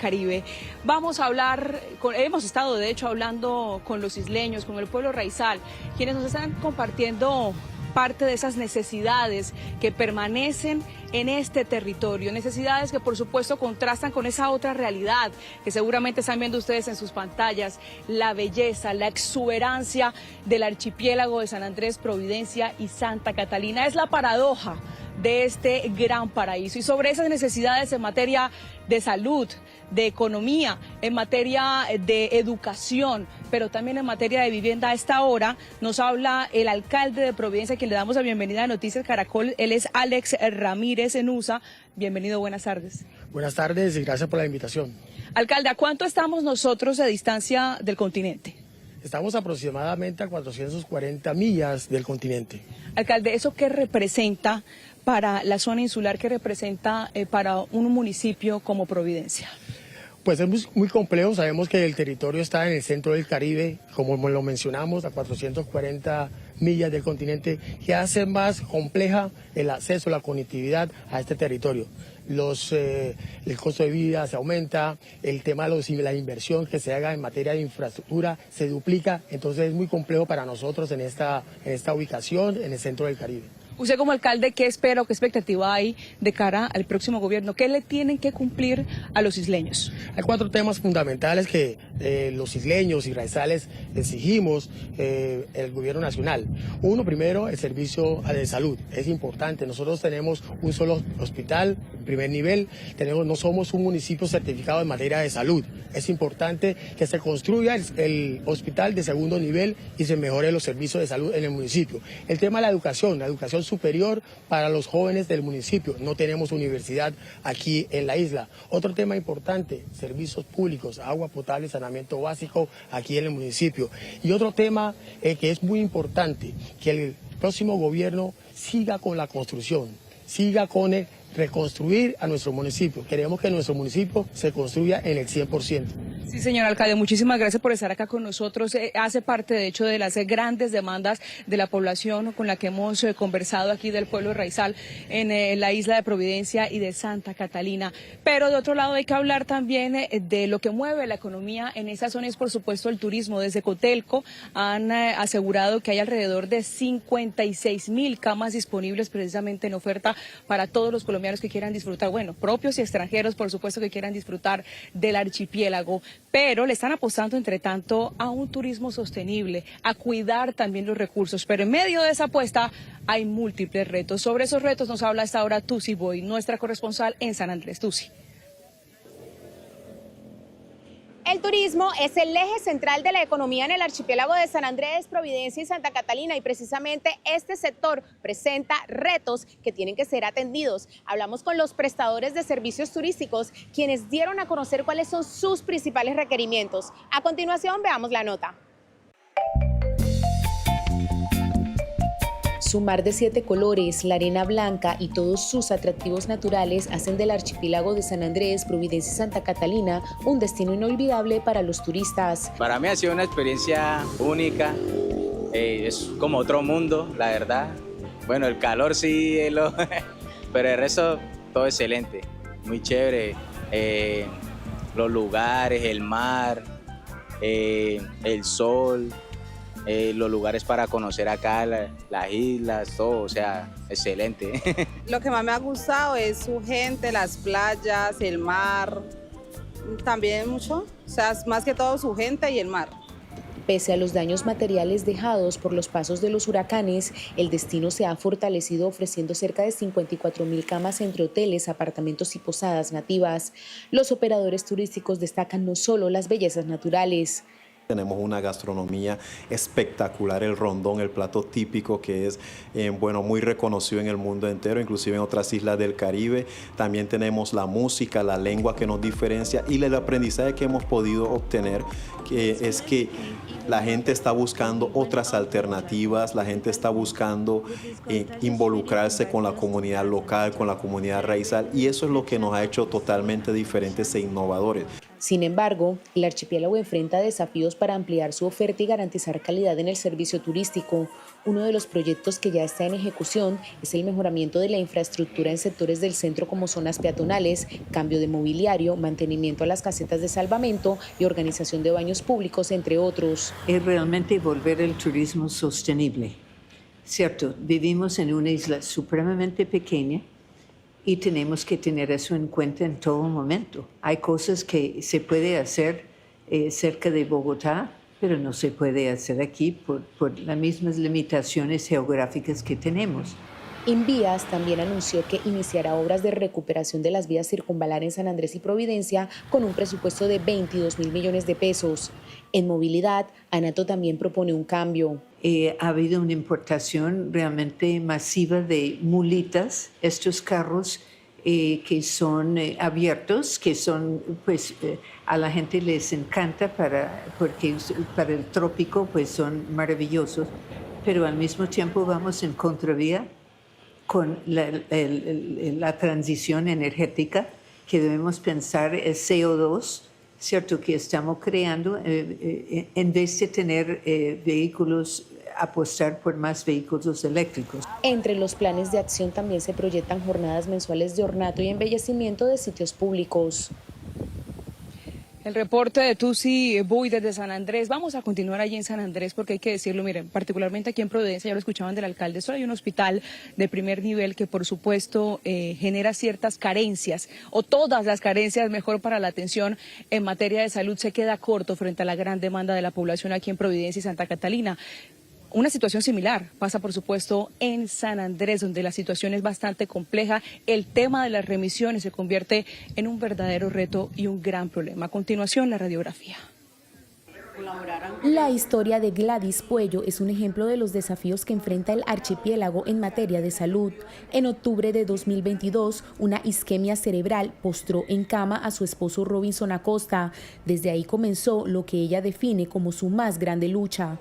Caribe. Vamos a hablar, hemos estado de hecho hablando con los isleños, con el pueblo raizal, quienes nos están compartiendo parte de esas necesidades que permanecen en este territorio, necesidades que por supuesto contrastan con esa otra realidad que seguramente están viendo ustedes en sus pantallas, la belleza, la exuberancia del archipiélago de San Andrés, Providencia y Santa Catalina. Es la paradoja de este gran paraíso. Y sobre esas necesidades en materia de salud, de economía, en materia de educación, pero también en materia de vivienda, a esta hora nos habla el alcalde de Providencia, a quien le damos la bienvenida a Noticias Caracol. Él es Alex Ramírez Enusa. Bienvenido, buenas tardes. Buenas tardes y gracias por la invitación. Alcalde, ¿a cuánto estamos nosotros de distancia del continente? Estamos aproximadamente a 440 millas del continente. Alcalde, ¿eso qué representa para la zona insular, qué representa para un municipio como Providencia? Pues es muy complejo, sabemos que el territorio está en el centro del Caribe, como lo mencionamos, a 440 millas del continente, que hace más compleja el acceso, la conectividad a este territorio. El costo de vida se aumenta, el tema de la inversión que se haga en materia de infraestructura se duplica, entonces es muy complejo para nosotros en esta ubicación en el centro del Caribe. Usted como alcalde, ¿qué espera o qué expectativa hay de cara al próximo gobierno? ¿Qué le tienen que cumplir a los isleños? Hay 4 temas fundamentales que los isleños y raizales exigimos el gobierno nacional. Uno, primero, el servicio de salud. Es importante. Nosotros tenemos un solo hospital, primer nivel. No somos un municipio certificado en materia de salud. Es importante que se construya el hospital de segundo nivel y se mejoren los servicios de salud en el municipio. El tema de la educación superior para los jóvenes del municipio. No tenemos universidad aquí en la isla. Otro tema importante, servicios públicos, agua potable y saneamiento básico aquí en el municipio. Y otro tema que es muy importante, que el próximo gobierno siga con la construcción, siga con el reconstruir a nuestro municipio. Queremos que nuestro municipio se construya en el 100%. Sí, señor alcalde, muchísimas gracias por estar acá con nosotros. Hace parte, de hecho, de las grandes demandas de la población con la que hemos conversado aquí del pueblo de Raizal en la isla de Providencia y de Santa Catalina. Pero de otro lado hay que hablar también de lo que mueve la economía en esa zona, es por supuesto el turismo. Desde Cotelco han asegurado que hay alrededor de 56.000 camas disponibles precisamente en oferta para todos los colombianos que quieran disfrutar, bueno, propios y extranjeros, por supuesto, que quieran disfrutar del archipiélago, pero le están apostando, entre tanto, a un turismo sostenible, a cuidar también los recursos, pero en medio de esa apuesta hay múltiples retos. Sobre esos retos nos habla hasta ahora Tusi Boy, nuestra corresponsal en San Andrés. Tusi. El turismo es el eje central de la economía en el archipiélago de San Andrés, Providencia y Santa Catalina, y precisamente este sector presenta retos que tienen que ser atendidos. Hablamos con los prestadores de servicios turísticos, quienes dieron a conocer cuáles son sus principales requerimientos. A continuación, veamos la nota. Su mar de 7 colores, la arena blanca y todos sus atractivos naturales hacen del archipiélago de San Andrés, Providencia y Santa Catalina un destino inolvidable para los turistas. Para mí ha sido una experiencia única, es como otro mundo, la verdad. Bueno, el calor sí, pero el resto todo excelente, muy chévere. Los lugares, el mar, el sol. Los lugares para conocer acá, las islas, todo, o sea, excelente. Lo que más me ha gustado es su gente, las playas, el mar, también mucho, o sea, más que todo su gente y el mar. Pese a los daños materiales dejados por los pasos de los huracanes, el destino se ha fortalecido ofreciendo cerca de 54.000 camas entre hoteles, apartamentos y posadas nativas. Los operadores turísticos destacan no solo las bellezas naturales. Tenemos una gastronomía espectacular, el rondón, el plato típico que es bueno, muy reconocido en el mundo entero, inclusive en otras islas del Caribe. También tenemos la música, la lengua que nos diferencia y el aprendizaje que hemos podido obtener, que es que la gente está buscando otras alternativas, la gente está buscando involucrarse con la comunidad local, con la comunidad raizal, y eso es lo que nos ha hecho totalmente diferentes e innovadores. Sin embargo, el archipiélago enfrenta desafíos para ampliar su oferta y garantizar calidad en el servicio turístico. Uno de los proyectos que ya está en ejecución es el mejoramiento de la infraestructura en sectores del centro como zonas peatonales, cambio de mobiliario, mantenimiento a las casetas de salvamento y organización de baños públicos, entre otros. Es realmente volver el turismo sostenible. Cierto, vivimos en una isla supremamente pequeña, y tenemos que tener eso en cuenta en todo momento. Hay cosas que se puede hacer cerca de Bogotá, pero no se puede hacer aquí por las mismas limitaciones geográficas que tenemos. Invías también anunció que iniciará obras de recuperación de las vías circunvalar en San Andrés y Providencia con un presupuesto de 22.000 millones de pesos. En movilidad, Anato también propone un cambio. Ha habido una importación realmente masiva de mulitas, estos carros que son abiertos, que son, pues, a la gente les encanta porque para el trópico pues son maravillosos, pero al mismo tiempo vamos en contravía con la transición energética que debemos pensar es CO2, ¿cierto? Que estamos creando en vez de tener vehículos, apostar por más vehículos eléctricos. Entre los planes de acción también se proyectan jornadas mensuales de ornato y embellecimiento de sitios públicos. El reporte de Tusi Buy desde San Andrés. Vamos a continuar allí en San Andrés porque hay que decirlo, miren, particularmente aquí en Providencia, ya lo escuchaban del alcalde, solo hay un hospital de primer nivel que por supuesto genera ciertas carencias, o todas las carencias, mejor, para la atención en materia de salud. Se queda corto frente a la gran demanda de la población aquí en Providencia y Santa Catalina. Una situación similar pasa, por supuesto, en San Andrés, donde la situación es bastante compleja. El tema de las remisiones se convierte en un verdadero reto y un gran problema. A continuación, la radiografía. La historia de Gladys Puello es un ejemplo de los desafíos que enfrenta el archipiélago en materia de salud. En octubre de 2022, una isquemia cerebral postró en cama a su esposo Robinson Acosta. Desde ahí comenzó lo que ella define como su más grande lucha.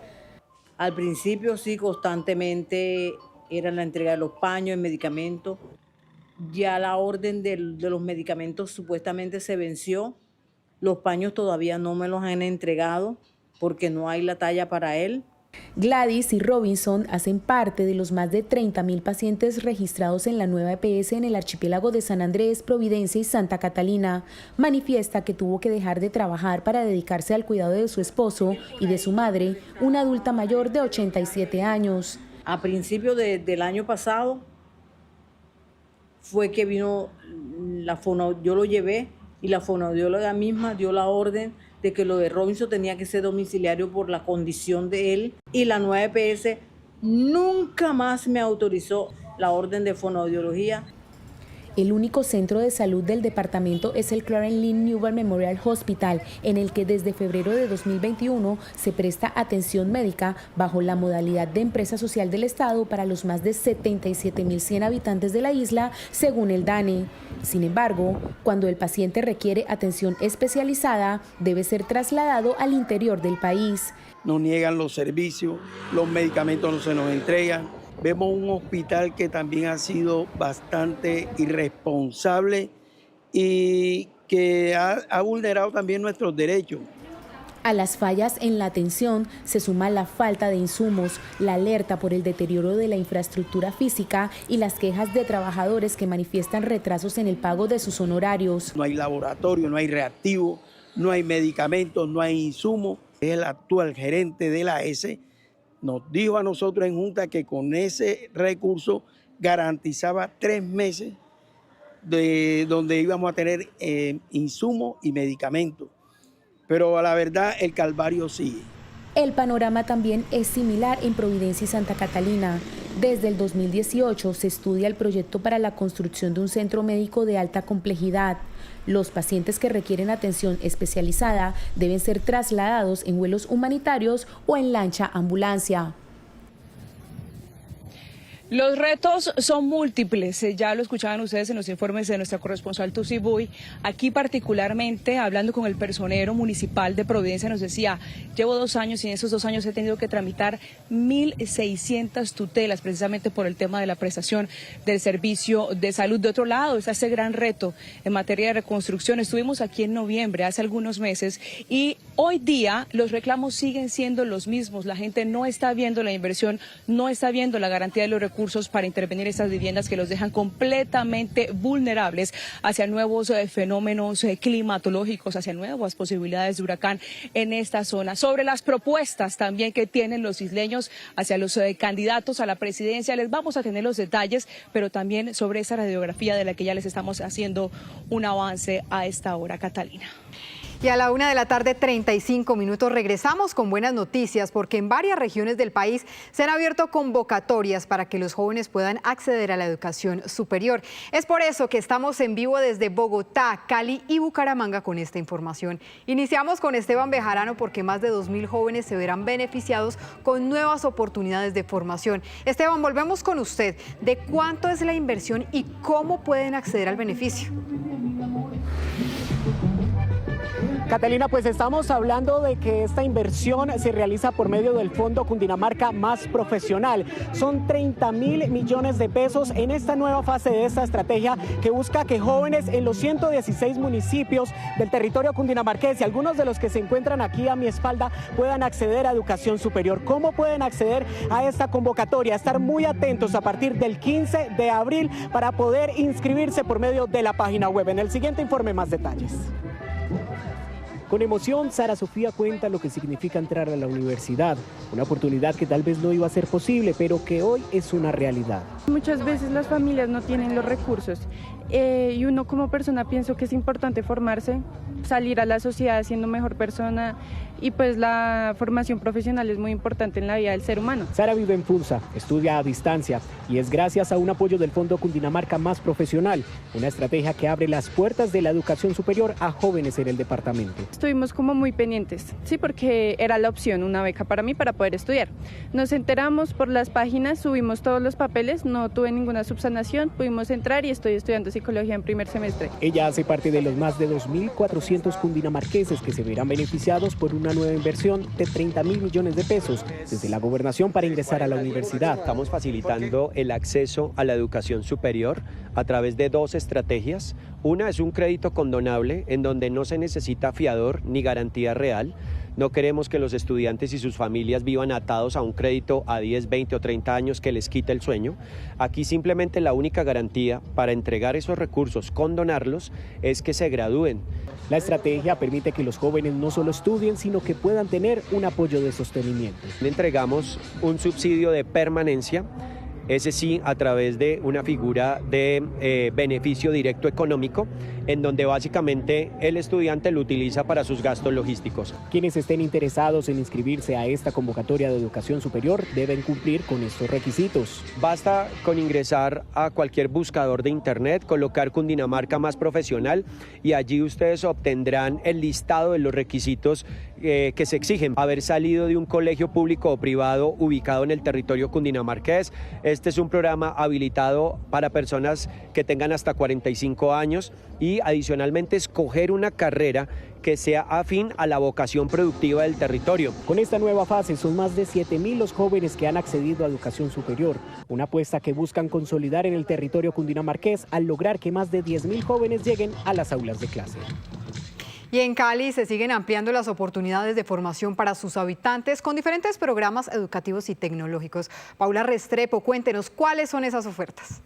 Al principio sí, constantemente era la entrega de los paños, de medicamentos. Ya la orden de los medicamentos supuestamente se venció. Los paños todavía no me los han entregado porque no hay la talla para él. Gladys y Robinson hacen parte de los más de 30.000 pacientes registrados en la nueva EPS en el archipiélago de San Andrés, Providencia y Santa Catalina. Manifiesta que tuvo que dejar de trabajar para dedicarse al cuidado de su esposo y de su madre, una adulta mayor de 87 años. A principios del año pasado fue que vino yo lo llevé y la fonoaudióloga misma dio la orden de que lo de Robinson tenía que ser domiciliario por la condición de él, y la nueva EPS nunca más me autorizó la orden de fonoaudiología. El único centro de salud del departamento es el Clarence Lynn Newell Memorial Hospital, en el que desde febrero de 2021 se presta atención médica bajo la modalidad de empresa social del Estado para los más de 77.100 habitantes de la isla, según el DANE. Sin embargo, cuando el paciente requiere atención especializada, debe ser trasladado al interior del país. Nos niegan los servicios, los medicamentos no se nos entregan. Vemos un hospital que también ha sido bastante irresponsable y que ha vulnerado también nuestros derechos. A las fallas en la atención se suma la falta de insumos, la alerta por el deterioro de la infraestructura física y las quejas de trabajadores que manifiestan retrasos en el pago de sus honorarios. No hay laboratorio, no hay reactivo, no hay medicamentos, no hay insumos. El actual gerente de la AS nos dijo a nosotros en Junta que con ese recurso garantizaba 3 meses de donde íbamos a tener insumos y medicamentos. Pero a la verdad el calvario sigue. El panorama también es similar en Providencia y Santa Catalina. Desde el 2018 se estudia el proyecto para la construcción de un centro médico de alta complejidad. Los pacientes que requieren atención especializada deben ser trasladados en vuelos humanitarios o en lancha ambulancia. Los retos son múltiples, ya lo escuchaban ustedes en los informes de nuestra corresponsal Tusi Buy. Aquí particularmente, hablando con el personero municipal de Providencia, nos decía, llevo 2 años y en esos 2 años he tenido que tramitar 1.600 tutelas precisamente por el tema de la prestación del servicio de salud. De otro lado está ese gran reto en materia de reconstrucción. Estuvimos aquí en noviembre, hace algunos meses, y hoy día los reclamos siguen siendo los mismos. La gente no está viendo la inversión, no está viendo la garantía de los recursos para intervenir estas viviendas que los dejan completamente vulnerables hacia nuevos fenómenos climatológicos, hacia nuevas posibilidades de huracán en esta zona. Sobre las propuestas también que tienen los isleños hacia los candidatos a la presidencia, les vamos a tener los detalles, pero también sobre esa radiografía de la que ya les estamos haciendo un avance a esta hora, Catalina. Y a la 1:35 p.m. regresamos con buenas noticias porque en varias regiones del país se han abierto convocatorias para que los jóvenes puedan acceder a la educación superior. Es por eso que estamos en vivo desde Bogotá, Cali y Bucaramanga con esta información. Iniciamos con Esteban Bejarano porque más de 2.000 jóvenes se verán beneficiados con nuevas oportunidades de formación. Esteban, volvemos con usted. ¿De cuánto es la inversión y cómo pueden acceder al beneficio? Catalina, pues estamos hablando de que esta inversión se realiza por medio del Fondo Cundinamarca Más Profesional. Son 30.000 millones de pesos en esta nueva fase de esta estrategia que busca que jóvenes en los 116 municipios del territorio cundinamarqués y algunos de los que se encuentran aquí a mi espalda puedan acceder a educación superior. ¿Cómo pueden acceder a esta convocatoria? Estar muy atentos a partir del 15 de abril para poder inscribirse por medio de la página web. En el siguiente informe, más detalles. Con emoción, Sara Sofía cuenta lo que significa entrar a la universidad, una oportunidad que tal vez no iba a ser posible, pero que hoy es una realidad. Muchas veces las familias no tienen los recursos y uno como persona pienso que es importante formarse, salir a la sociedad siendo mejor persona y pues la formación profesional es muy importante en la vida del ser humano. Sara vive en Funza, estudia a distancia y es gracias a un apoyo del Fondo Cundinamarca Más Profesional, una estrategia que abre las puertas de la educación superior a jóvenes en el departamento. Estuvimos como muy pendientes, sí, porque era la opción, una beca para mí para poder estudiar. Nos enteramos por las páginas, subimos todos los papeles, no tuve ninguna subsanación, pudimos entrar y estoy estudiando psicología en primer semestre. Ella hace parte de los más de 2.400 cundinamarqueses que se verán beneficiados por una nueva inversión de 30.000 millones de pesos desde la gobernación para ingresar a la universidad. Estamos facilitando el acceso a la educación superior a través de dos estrategias. Una es un crédito condonable en donde no se necesita fiador ni garantía real. No queremos que los estudiantes y sus familias vivan atados a un crédito a 10, 20 o 30 años que les quite el sueño. Aquí simplemente la única garantía para entregar esos recursos, condonarlos, es que se gradúen. La estrategia permite que los jóvenes no solo estudien, sino que puedan tener un apoyo de sostenimiento. Le entregamos un subsidio de permanencia, ese sí a través de una figura de beneficio directo económico, en donde básicamente el estudiante lo utiliza para sus gastos logísticos. Quienes estén interesados en inscribirse a esta convocatoria de educación superior deben cumplir con estos requisitos. Basta con ingresar a cualquier buscador de internet, colocar Cundinamarca Más Profesional y allí ustedes obtendrán el listado de los requisitos que se exigen. Haber salido de un colegio público o privado ubicado en el territorio cundinamarqués. Este es un programa habilitado para personas que tengan hasta 45 años y adicionalmente escoger una carrera que sea afín a la vocación productiva del territorio. Con esta nueva fase son más de 7.000 los jóvenes que han accedido a educación superior, una apuesta que buscan consolidar en el territorio cundinamarqués al lograr que más de 10.000 jóvenes lleguen a las aulas de clase. Y en Cali se siguen ampliando las oportunidades de formación para sus habitantes con diferentes programas educativos y tecnológicos. Paula Restrepo, cuéntenos cuáles son esas ofertas.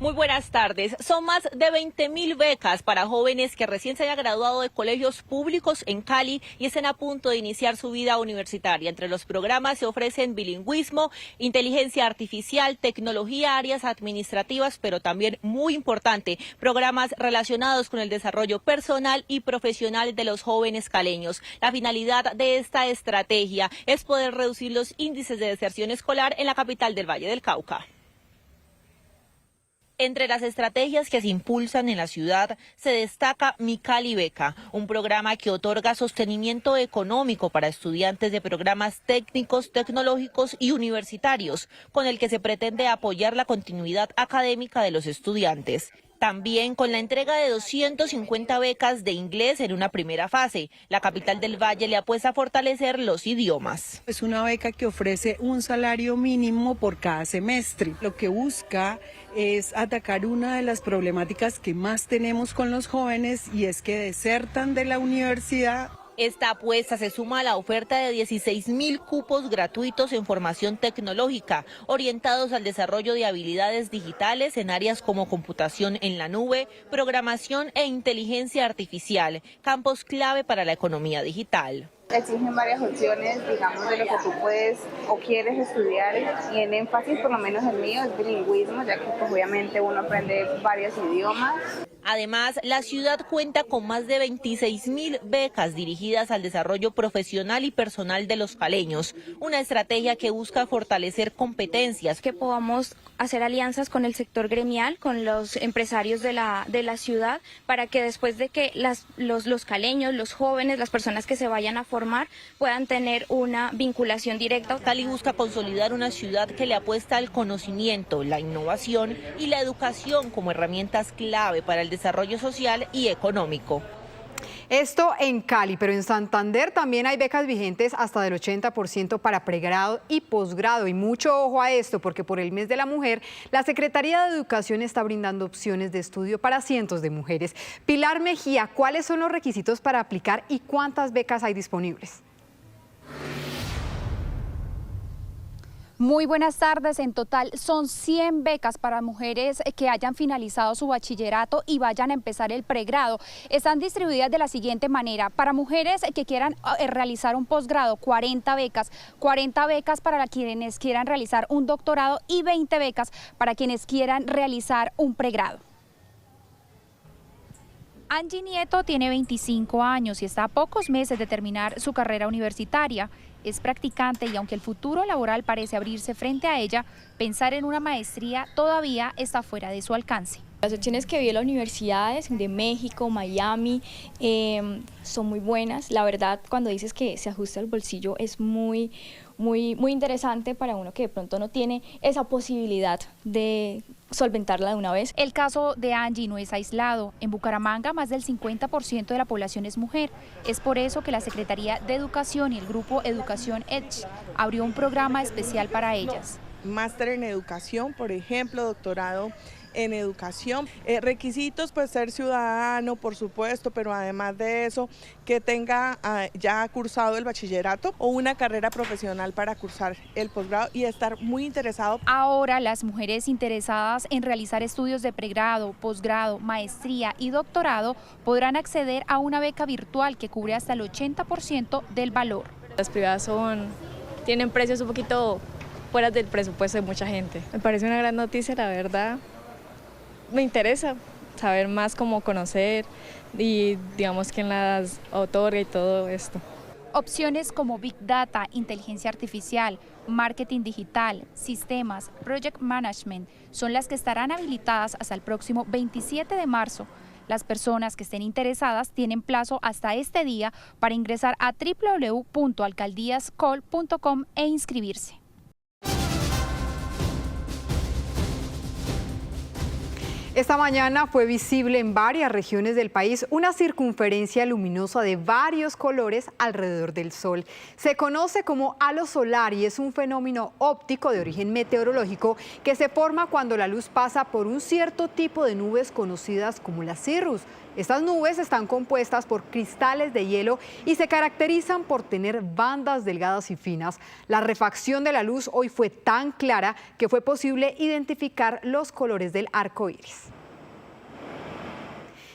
Muy buenas tardes. Son más de 20.000 becas para jóvenes que recién se hayan graduado de colegios públicos en Cali y estén a punto de iniciar su vida universitaria. Entre los programas se ofrecen bilingüismo, inteligencia artificial, tecnología, áreas administrativas, pero también, muy importante, programas relacionados con el desarrollo personal y profesional de los jóvenes caleños. La finalidad de esta estrategia es poder reducir los índices de deserción escolar en la capital del Valle del Cauca. Entre las estrategias que se impulsan en la ciudad se destaca Mi Cali Beca, un programa que otorga sostenimiento económico para estudiantes de programas técnicos, tecnológicos y universitarios, con el que se pretende apoyar la continuidad académica de los estudiantes. También con la entrega de 250 becas de inglés en una primera fase. La capital del Valle le apuesta a fortalecer los idiomas. Es una beca que ofrece un salario mínimo por cada semestre. Lo que busca es atacar una de las problemáticas que más tenemos con los jóvenes y es que desertan de la universidad. Esta apuesta se suma a la oferta de 16.000 cupos gratuitos en formación tecnológica, orientados al desarrollo de habilidades digitales en áreas como computación en la nube, programación e inteligencia artificial, campos clave para la economía digital. Exigen varias opciones, digamos, de lo que tú puedes o quieres estudiar, y en énfasis, por lo menos el mío, es bilingüismo, ya que pues, obviamente uno aprende varios idiomas. Además, la ciudad cuenta con más de 26.000 becas dirigidas al desarrollo profesional y personal de los caleños, una estrategia que busca fortalecer competencias. Que podamos hacer alianzas con el sector gremial, con los empresarios de la ciudad, para que después de que los caleños, los jóvenes, las personas que se vayan a formar, puedan tener una vinculación directa. Cali busca consolidar una ciudad que le apuesta al conocimiento, la innovación y la educación como herramientas clave para el desarrollo social y económico. Esto en Cali, pero en Santander también hay becas vigentes hasta del 80% para pregrado y posgrado. Y mucho ojo a esto, porque por el mes de la mujer, la Secretaría de Educación está brindando opciones de estudio para cientos de mujeres. Pilar Mejía, ¿cuáles son los requisitos para aplicar y cuántas becas hay disponibles? Muy buenas tardes. En total son 100 becas para mujeres que hayan finalizado su bachillerato y vayan a empezar el pregrado. Están distribuidas de la siguiente manera: para mujeres que quieran realizar un posgrado, 40 becas para quienes quieran realizar un doctorado y 20 becas para quienes quieran realizar un pregrado. Angie Nieto tiene 25 años y está a pocos meses de terminar su carrera universitaria. Es practicante y aunque el futuro laboral parece abrirse frente a ella, pensar en una maestría todavía está fuera de su alcance. Las opciones que vi en las universidades de México, Miami, son muy buenas. La verdad, cuando dices que se ajusta al bolsillo es muy interesante para uno que de pronto no tiene esa posibilidad de solventarla de una vez. El caso de Angie no es aislado. En Bucaramanga más del 50% de la población es mujer. Es por eso que la Secretaría de Educación y el Grupo Educación Edge abrió un programa especial para ellas. Máster en educación, por ejemplo, doctorado en educación. Requisitos, pues ser ciudadano, por supuesto, pero además de eso, que tenga ya cursado el bachillerato o una carrera profesional para cursar el posgrado y estar muy interesado. Ahora las mujeres interesadas en realizar estudios de pregrado, posgrado, maestría y doctorado podrán acceder a una beca virtual que cubre hasta el 80% del valor. Las privadas tienen precios un poquito fuera del presupuesto de mucha gente. Me parece una gran noticia, la verdad. Me interesa saber más, cómo conocer y digamos quién las otorga y todo esto. Opciones como Big Data, inteligencia artificial, marketing digital, sistemas, project management son las que estarán habilitadas hasta el próximo 27 de marzo. Las personas que estén interesadas tienen plazo hasta este día para ingresar a www.alcaldíascol.com e inscribirse. Esta mañana fue visible en varias regiones del país una circunferencia luminosa de varios colores alrededor del Sol. Se conoce como halo solar y es un fenómeno óptico de origen meteorológico que se forma cuando la luz pasa por un cierto tipo de nubes conocidas como las cirrus. Estas nubes están compuestas por cristales de hielo y se caracterizan por tener bandas delgadas y finas. La refracción de la luz hoy fue tan clara que fue posible identificar los colores del arco iris.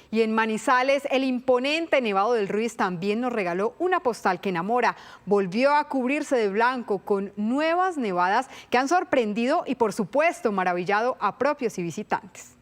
Y en Manizales, el imponente Nevado del Ruiz también nos regaló una postal que enamora. Volvió a cubrirse de blanco con nuevas nevadas que han sorprendido y, por supuesto, maravillado a propios y visitantes.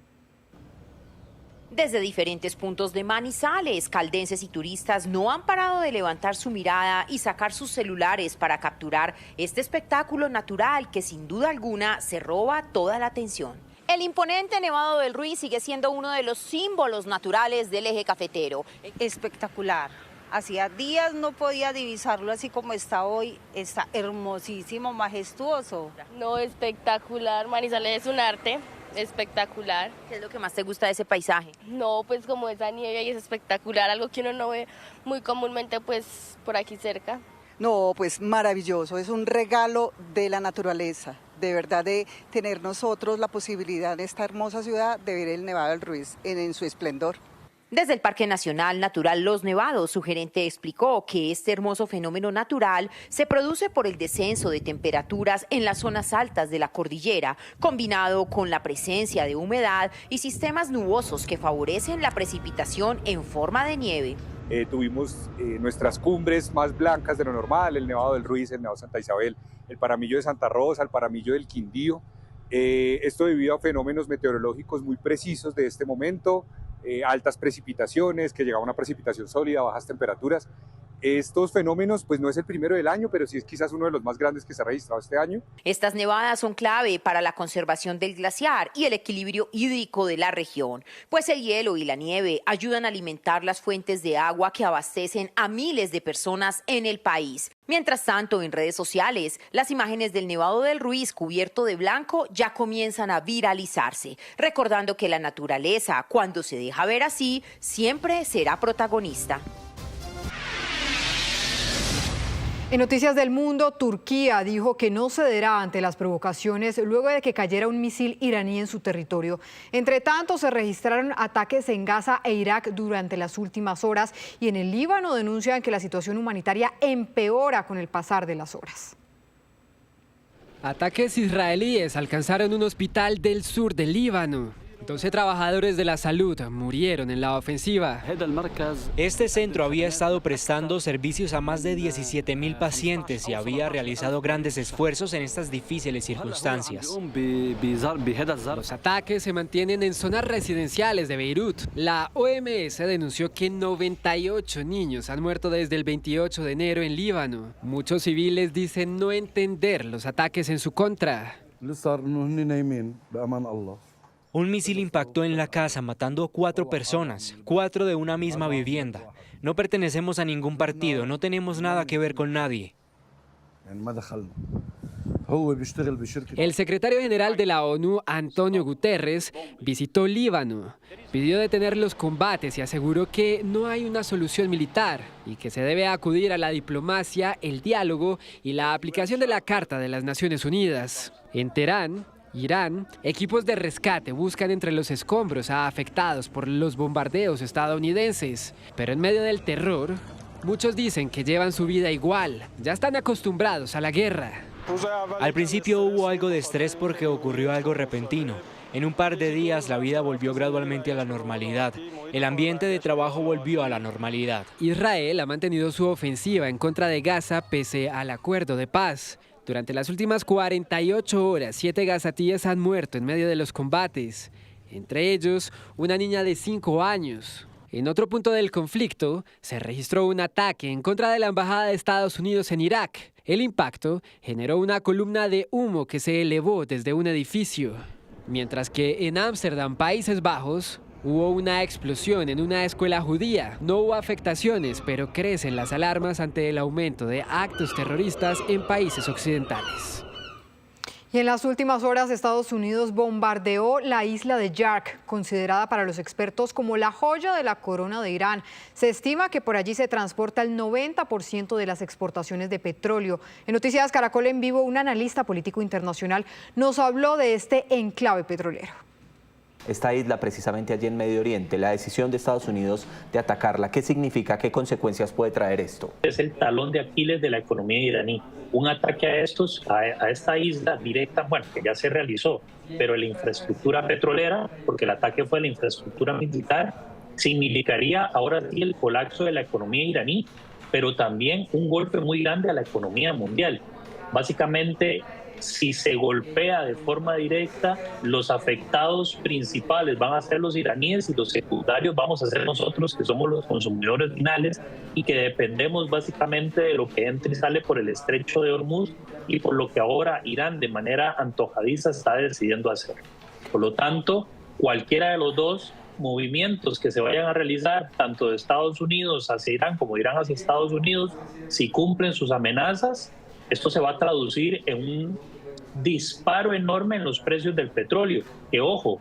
Desde diferentes puntos de Manizales, caldenses y turistas no han parado de levantar su mirada y sacar sus celulares para capturar este espectáculo natural que sin duda alguna se roba toda la atención. El imponente Nevado del Ruiz sigue siendo uno de los símbolos naturales del eje cafetero. Espectacular. Hacía días no podía divisarlo así como está hoy. Está hermosísimo, majestuoso. No, espectacular. Manizales es un arte. Espectacular. ¿Qué es lo que más te gusta de ese paisaje? No, pues como esa nieve ahí es espectacular, algo que uno no ve muy comúnmente pues por aquí cerca. No, pues maravilloso, es un regalo de la naturaleza, de verdad, de tener nosotros la posibilidad en esta hermosa ciudad de ver el Nevado del Ruiz en su esplendor. Desde el Parque Nacional Natural Los Nevados, su gerente explicó que este hermoso fenómeno natural se produce por el descenso de temperaturas en las zonas altas de la cordillera, combinado con la presencia de humedad y sistemas nubosos que favorecen la precipitación en forma de nieve. Tuvimos nuestras cumbres más blancas de lo normal, el Nevado del Ruiz, el Nevado de Santa Isabel, el Paramillo de Santa Rosa, el Paramillo del Quindío. Esto debido a fenómenos meteorológicos muy precisos de este momento. altas precipitaciones, que llegaba una precipitación sólida, bajas temperaturas. Estos fenómenos, pues no es el primero del año, pero sí es quizás uno de los más grandes que se ha registrado este año. Estas nevadas son clave para la conservación del glaciar y el equilibrio hídrico de la región, pues el hielo y la nieve ayudan a alimentar las fuentes de agua que abastecen a miles de personas en el país. Mientras tanto, en redes sociales, las imágenes del Nevado del Ruiz cubierto de blanco ya comienzan a viralizarse, recordando que la naturaleza, cuando se deja ver así, siempre será protagonista. En Noticias del Mundo, Turquía dijo que no cederá ante las provocaciones luego de que cayera un misil iraní en su territorio. Entre tanto, se registraron ataques en Gaza e Irak durante las últimas horas y en el Líbano denuncian que la situación humanitaria empeora con el pasar de las horas. Ataques israelíes alcanzaron un hospital del sur del Líbano. 12 trabajadores de la salud murieron en la ofensiva. Este centro había estado prestando servicios a más de 17.000 pacientes y había realizado grandes esfuerzos en estas difíciles circunstancias. Los ataques se mantienen en zonas residenciales de Beirut. La OMS denunció que 98 niños han muerto desde el 28 de enero en Líbano. Muchos civiles dicen no entender los ataques en su contra. Un misil impactó en la casa, matando a 4 personas, 4 de una misma vivienda. No pertenecemos a ningún partido, no tenemos nada que ver con nadie. El secretario general de la ONU, Antonio Guterres, visitó Líbano, pidió detener los combates y aseguró que no hay una solución militar y que se debe acudir a la diplomacia, el diálogo y la aplicación de la Carta de las Naciones Unidas. En Teherán, Irán, equipos de rescate buscan entre los escombros a afectados por los bombardeos estadounidenses. Pero en medio del terror, muchos dicen que llevan su vida igual, ya están acostumbrados a la guerra. Al principio hubo algo de estrés porque ocurrió algo repentino. En un par de días la vida volvió gradualmente a la normalidad. El ambiente de trabajo volvió a la normalidad. Israel ha mantenido su ofensiva en contra de Gaza pese al acuerdo de paz. Durante las últimas 48 horas, 7 gazatíes han muerto en medio de los combates, entre ellos una niña de 5 años. En otro punto del conflicto, se registró un ataque en contra de la Embajada de Estados Unidos en Irak. El impacto generó una columna de humo que se elevó desde un edificio. Mientras que en Ámsterdam, Países Bajos, hubo una explosión en una escuela judía. No hubo afectaciones, pero crecen las alarmas ante el aumento de actos terroristas en países occidentales. Y en las últimas horas, Estados Unidos bombardeó la isla de Yark, considerada para los expertos como la joya de la corona de Irán. Se estima que por allí se transporta el 90% de las exportaciones de petróleo. En Noticias Caracol en Vivo, un analista político internacional nos habló de este enclave petrolero. Esta isla precisamente allí en Medio Oriente, la decisión de Estados Unidos de atacarla, ¿qué significa? ¿Qué consecuencias puede traer esto? Es el talón de Aquiles de la economía iraní. Un ataque a esta isla directa, bueno, que ya se realizó, pero la infraestructura petrolera, porque el ataque fue a la infraestructura militar, significaría ahora sí el colapso de la economía iraní, pero también un golpe muy grande a la economía mundial. Básicamente, si se golpea de forma directa, los afectados principales van a ser los iraníes y los secundarios vamos a ser nosotros, que somos los consumidores finales y que dependemos básicamente de lo que entra y sale por el estrecho de Hormuz y por lo que ahora Irán de manera antojadiza está decidiendo hacer. Por lo tanto, cualquiera de los dos movimientos que se vayan a realizar, tanto de Estados Unidos hacia Irán como Irán hacia Estados Unidos, si cumplen sus amenazas, esto se va a traducir en un disparo enorme en los precios del petróleo, que ojo,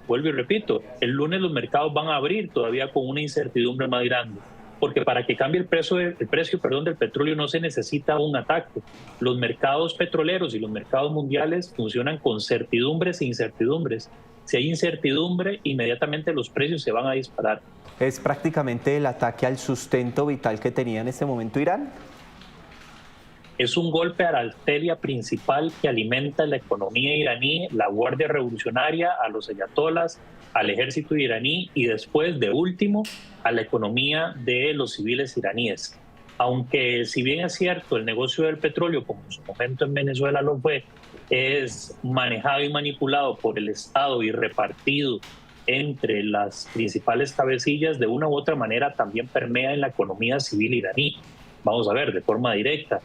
vuelvo y repito, el lunes los mercados van a abrir todavía con una incertidumbre más grande, porque para que cambie el precio del petróleo no se necesita un ataque. Los mercados petroleros y los mercados mundiales funcionan con certidumbres e incertidumbres. Si hay incertidumbre, inmediatamente los precios se van a disparar. ¿Es prácticamente el ataque al sustento vital que tenía en este momento Irán? Es un golpe a la arteria principal que alimenta la economía iraní, la Guardia Revolucionaria, a los ayatolas, al ejército iraní y después, de último, a la economía de los civiles iraníes. Aunque si bien es cierto, el negocio del petróleo, como en su momento en Venezuela lo fue, es manejado y manipulado por el Estado y repartido entre las principales cabecillas de una u otra manera también permea en la economía civil iraní. Vamos a ver, de forma directa.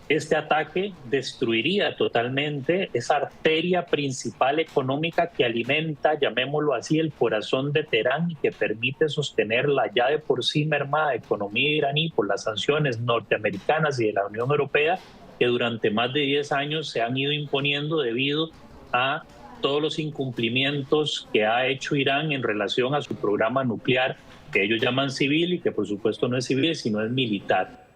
Este ataque destruiría totalmente esa arteria principal económica que alimenta, llamémoslo así, el corazón de Teherán y que permite sostener la ya de por sí mermada economía iraní por las sanciones norteamericanas y de la Unión Europea que durante más de 10 años se han ido imponiendo debido a todos los incumplimientos que ha hecho Irán en relación a su programa nuclear, que ellos llaman civil y que por supuesto no es civil, sino es militar.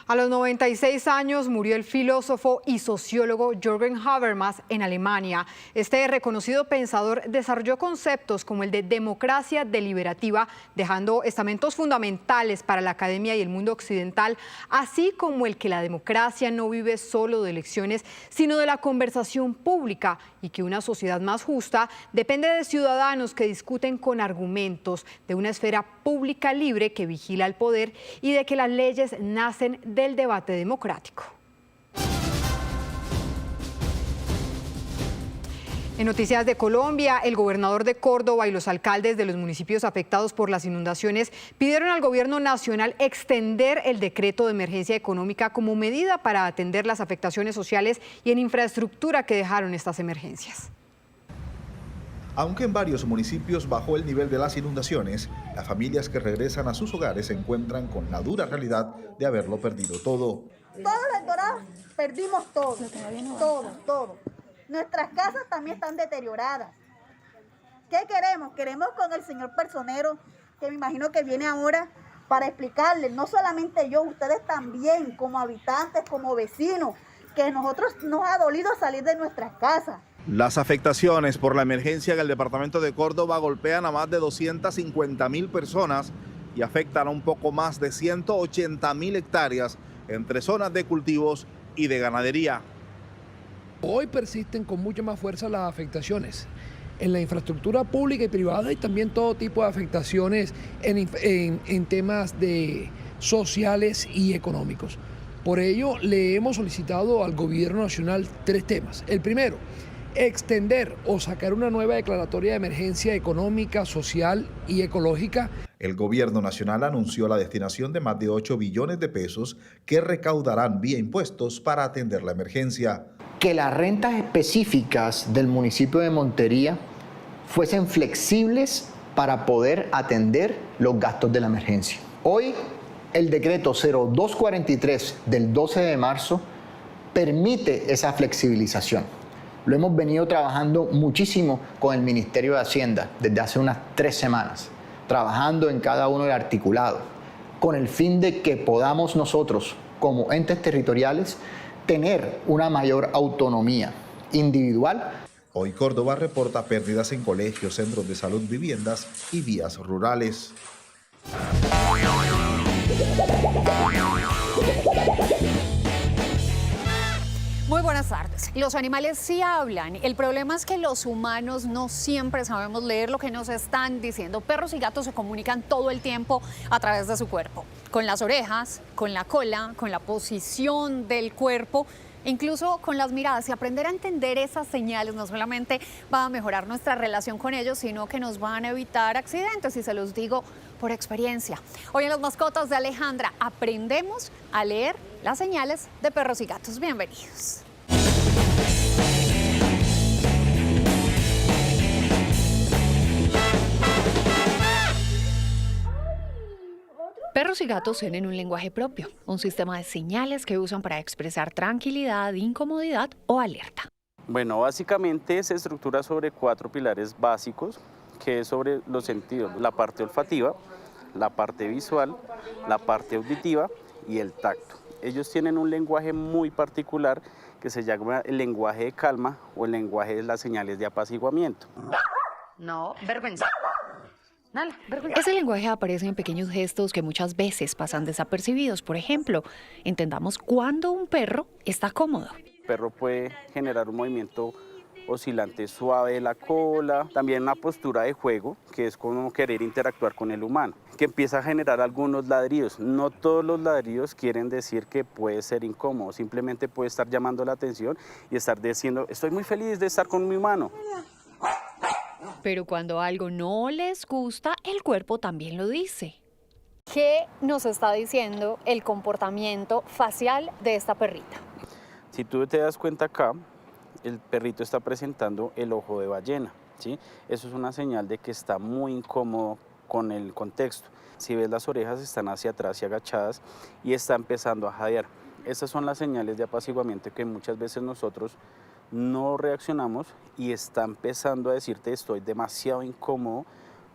A los 96 años murió el filósofo y sociólogo Jürgen Habermas en Alemania. Este reconocido pensador desarrolló conceptos como el de democracia deliberativa, dejando estamentos fundamentales para la academia y el mundo occidental, así como el que la democracia no vive solo de elecciones, sino de la conversación pública y que una sociedad más justa depende de ciudadanos que discuten con argumentos, de una esfera pública libre que vigila el poder y de que las leyes nacen del debate democrático. En noticias de Colombia, el gobernador de Córdoba y los alcaldes de los municipios afectados por las inundaciones pidieron al gobierno nacional extender el decreto de emergencia económica como medida para atender las afectaciones sociales y en infraestructura que dejaron estas emergencias. Aunque en varios municipios bajó el nivel de las inundaciones, las familias que regresan a sus hogares se encuentran con la dura realidad de haberlo perdido todo. Todos los Dorados perdimos todo, todo. Nuestras casas también están deterioradas. ¿Qué queremos? Queremos con el señor personero, que me imagino que viene ahora, para explicarles, no solamente yo, ustedes también, como habitantes, como vecinos, que nosotros nos ha dolido salir de nuestras casas. Las afectaciones por la emergencia en el departamento de Córdoba golpean a más de 250.000 personas y afectan a un poco más de 180.000 hectáreas entre zonas de cultivos y de ganadería. Hoy persisten con mucha más fuerza las afectaciones en la infraestructura pública y privada y también todo tipo de afectaciones en temas sociales y económicos. Por ello, le hemos solicitado al gobierno nacional 3 temas. El primero, extender o sacar una nueva declaratoria de emergencia económica, social y ecológica. El gobierno nacional anunció la destinación de más de 8 billones de pesos que recaudarán vía impuestos para atender la emergencia. Que las rentas específicas del municipio de Montería fuesen flexibles para poder atender los gastos de la emergencia. Hoy, el decreto 0243 del 12 de marzo permite esa flexibilización. Lo hemos venido trabajando muchísimo con el Ministerio de Hacienda desde hace unas 3 semanas, trabajando en cada uno del articulado, con el fin de que podamos nosotros, como entes territoriales, tener una mayor autonomía individual. Hoy Córdoba reporta pérdidas en colegios, centros de salud, viviendas y vías rurales. Muy buenas tardes. Los animales sí hablan. El problema es que los humanos no siempre sabemos leer lo que nos están diciendo. Perros y gatos se comunican todo el tiempo a través de su cuerpo. Con las orejas, con la cola, con la posición del cuerpo, incluso con las miradas. Y aprender a entender esas señales no solamente va a mejorar nuestra relación con ellos, sino que nos van a evitar accidentes, y se los digo por experiencia. Hoy en Las Mascotas de Alejandra aprendemos a leer las señales de perros y gatos. Bienvenidos. Perros y gatos tienen un lenguaje propio, un sistema de señales que usan para expresar tranquilidad, incomodidad o alerta. Bueno, básicamente se estructura sobre 4 pilares básicos, que es sobre los sentidos: la parte olfativa, la parte visual, la parte auditiva y el tacto. Ellos tienen un lenguaje muy particular que se llama el lenguaje de calma o el lenguaje de las señales de apaciguamiento. No, vergüenza. Ese lenguaje aparece en pequeños gestos que muchas veces pasan desapercibidos. Por ejemplo, entendamos cuándo un perro está cómodo. El perro puede generar un movimiento oscilante suave de la cola, también una postura de juego, que es como querer interactuar con el humano, que empieza a generar algunos ladridos. No todos los ladridos quieren decir que puede ser incómodo, simplemente puede estar llamando la atención y estar diciendo: estoy muy feliz de estar con mi humano. Pero cuando algo no les gusta, el cuerpo también lo dice. ¿Qué nos está diciendo el comportamiento facial de esta perrita? Si tú te das cuenta acá, el perrito está presentando el ojo de ballena, ¿sí? Eso es una señal de que está muy incómodo con el contexto. Si ves, las orejas están hacia atrás y agachadas y está empezando a jadear. Estas son las señales de apaciguamiento que muchas veces nosotros no reaccionamos y está empezando a decirte estoy demasiado incómodo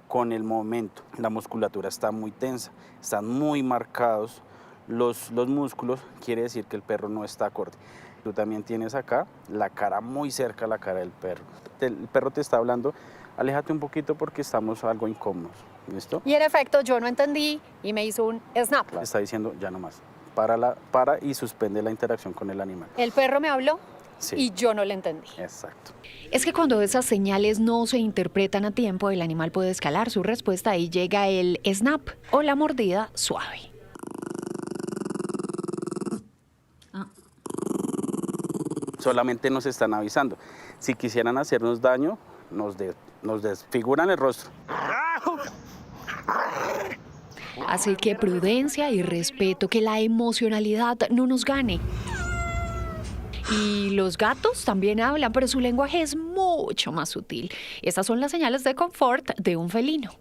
con el momento. La musculatura está muy tensa, están muy marcados los músculos, quiere decir que el perro no está acorde. Tú también tienes acá la cara muy cerca a la cara del perro. El perro te está hablando, aléjate un poquito porque estamos algo incómodos, ¿listo? Y en efecto yo no entendí y me hizo un snap. Está diciendo ya no más, para y suspende la interacción con el animal. El perro me habló. Sí. Y yo no le entendí. Exacto. Es que cuando esas señales no se interpretan a tiempo, el animal puede escalar su respuesta y llega el snap o la mordida suave. Solamente nos están avisando. Si quisieran hacernos daño, nos desfiguran el rostro. Así que prudencia y respeto, que la emocionalidad no nos gane. Y los gatos también hablan, pero su lenguaje es mucho más sutil. Estas son las señales de confort de un felino.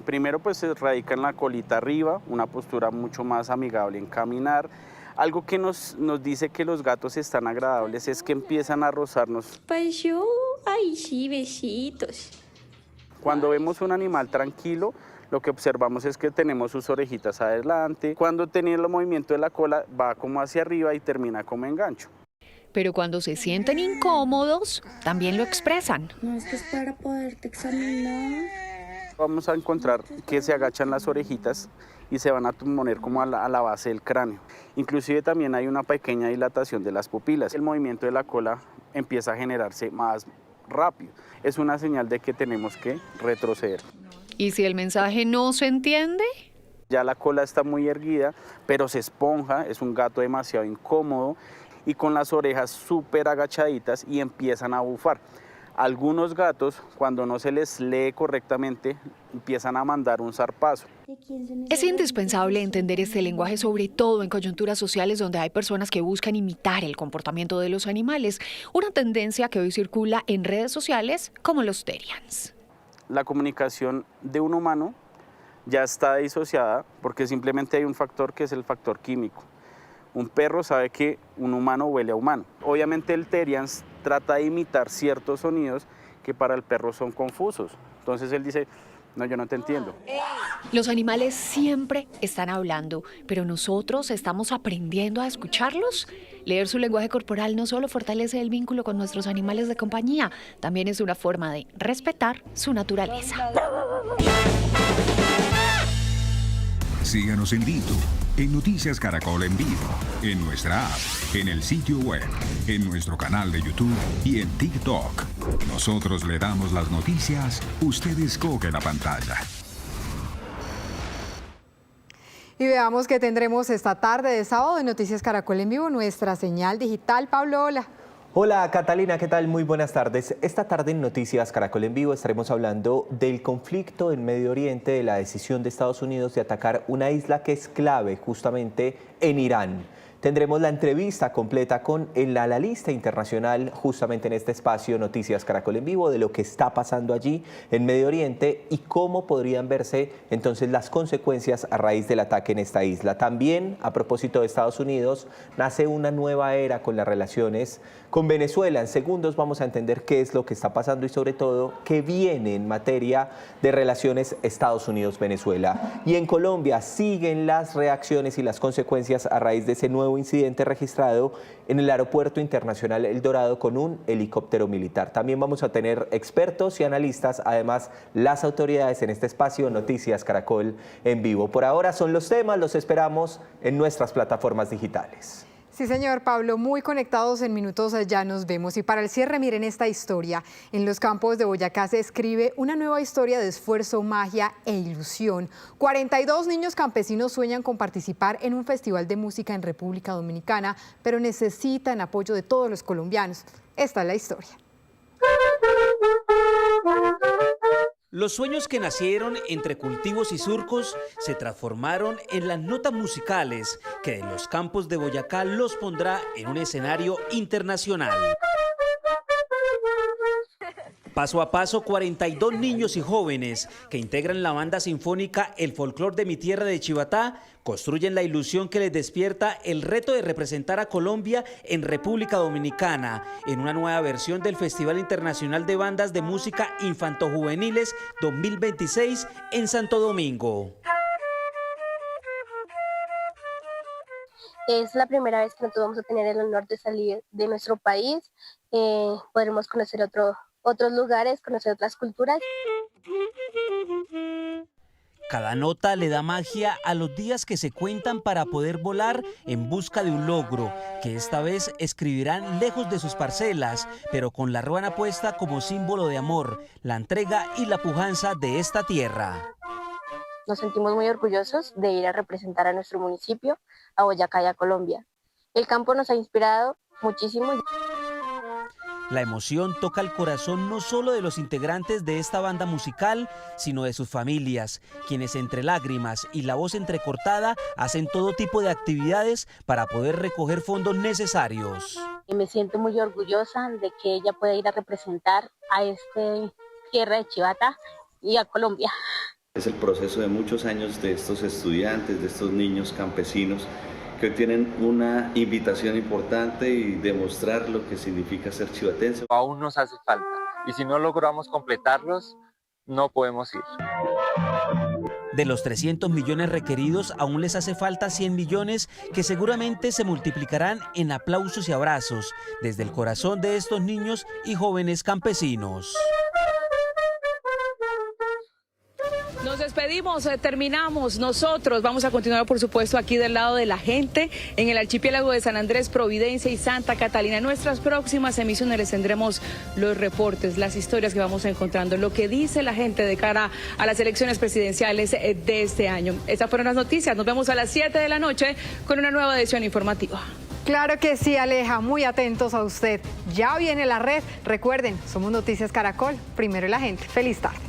Primero pues se radica en la colita arriba, una postura mucho más amigable en caminar. Algo que nos dice que los gatos están agradables es que empiezan a rozarnos. Pues yo, ay sí, besitos. Cuando vemos un animal tranquilo, lo que observamos es que tenemos sus orejitas adelante. Cuando tiene el movimiento de la cola, va como hacia arriba y termina como engancho. Pero cuando se sienten incómodos, también lo expresan. No, es que es para poderte examinar. Vamos a encontrar que se agachan las orejitas y se van a poner como a la base del cráneo. Inclusive también hay una pequeña dilatación de las pupilas. El movimiento de la cola empieza a generarse más rápido. Es una señal de que tenemos que retroceder. ¿Y si el mensaje no se entiende? Ya la cola está muy erguida, pero se esponja, es un gato demasiado incómodo y con las orejas súper agachaditas y empiezan a bufar. Algunos gatos, cuando no se les lee correctamente, empiezan a mandar un zarpazo. Es indispensable entender este lenguaje, sobre todo en coyunturas sociales donde hay personas que buscan imitar el comportamiento de los animales, una tendencia que hoy circula en redes sociales como los Terriers. La comunicación de un humano ya está disociada porque simplemente hay un factor que es el factor químico. Un perro sabe que un humano huele a humano. Obviamente el Terrier trata de imitar ciertos sonidos que para el perro son confusos. Entonces él dice, no, yo no te entiendo. Los animales siempre están hablando, pero nosotros estamos aprendiendo a escucharlos. Leer su lenguaje corporal no solo fortalece el vínculo con nuestros animales de compañía, también es una forma de respetar su naturaleza. Síganos en YouTube, en Noticias Caracol en vivo, en nuestra app, en el sitio web, en nuestro canal de YouTube y en TikTok. Nosotros le damos las noticias, usted escoge la pantalla. Y veamos qué tendremos esta tarde de sábado en Noticias Caracol en vivo, nuestra señal digital. Pablo, hola. Hola Catalina, ¿qué tal? Muy buenas tardes. Esta tarde en Noticias Caracol en vivo estaremos hablando del conflicto en Medio Oriente, de la decisión de Estados Unidos de atacar una isla que es clave justamente en Irán. Tendremos la entrevista completa con el analista internacional justamente en este espacio Noticias Caracol en vivo de lo que está pasando allí en Medio Oriente y cómo podrían verse entonces las consecuencias a raíz del ataque en esta isla. También a propósito de Estados Unidos nace una nueva era con las relaciones con Venezuela. En segundos vamos a entender qué es lo que está pasando y sobre todo qué viene en materia de relaciones Estados Unidos-Venezuela. Y en Colombia siguen las reacciones y las consecuencias a raíz de ese nuevo incidente registrado en el Aeropuerto Internacional El Dorado con un helicóptero militar. También vamos a tener expertos y analistas, además las autoridades en este espacio Noticias Caracol en vivo. Por ahora son los temas, los esperamos en nuestras plataformas digitales. Sí, señor Pablo, muy conectados en minutos ya nos vemos. Y para el cierre, miren esta historia. En los campos de Boyacá se escribe una nueva historia de esfuerzo, magia e ilusión. 42 niños campesinos sueñan con participar en un festival de música en República Dominicana, pero necesitan apoyo de todos los colombianos. Esta es la historia. Los sueños que nacieron entre cultivos y surcos se transformaron en las notas musicales que en los campos de Boyacá los pondrá en un escenario internacional. Paso a paso, 42 niños y jóvenes que integran la banda sinfónica El Folclor de mi Tierra de Chivatá construyen la ilusión que les despierta el reto de representar a Colombia en República Dominicana en una nueva versión del Festival Internacional de Bandas de Música Infantojuveniles 2026 en Santo Domingo. Es la primera vez que nosotros vamos a tener el honor de salir de nuestro país. Podremos conocer otros lugares, conocer otras culturas. Cada nota le da magia a los días que se cuentan para poder volar en busca de un logro, que esta vez escribirán lejos de sus parcelas, pero con la ruana puesta como símbolo de amor, la entrega y la pujanza de esta tierra. Nos sentimos muy orgullosos de ir a representar a nuestro municipio, a Boyacá y a Colombia. El campo nos ha inspirado muchísimo. La emoción toca el corazón no solo de los integrantes de esta banda musical, sino de sus familias, quienes entre lágrimas y la voz entrecortada hacen todo tipo de actividades para poder recoger fondos necesarios. Y me siento muy orgullosa de que ella pueda ir a representar a esta tierra de Chivatá y a Colombia. Es el proceso de muchos años de estos estudiantes, de estos niños campesinos, que hoy tienen una invitación importante y demostrar lo que significa ser chivatense. Aún nos hace falta y si no logramos completarlos, no podemos ir. De los 300 millones requeridos, aún les hace falta 100 millones que seguramente se multiplicarán en aplausos y abrazos desde el corazón de estos niños y jóvenes campesinos. Nos despedimos, terminamos. Nosotros vamos a continuar, por supuesto, aquí del lado de la gente, en el archipiélago de San Andrés, Providencia y Santa Catalina. En nuestras próximas emisiones les tendremos los reportes, las historias que vamos encontrando, lo que dice la gente de cara a las elecciones presidenciales de este año. Estas fueron las noticias. Nos vemos a las 7 de la noche con una nueva edición informativa. Claro que sí, Aleja, muy atentos a usted. Ya viene la red. Recuerden, somos Noticias Caracol, primero la gente. Feliz tarde.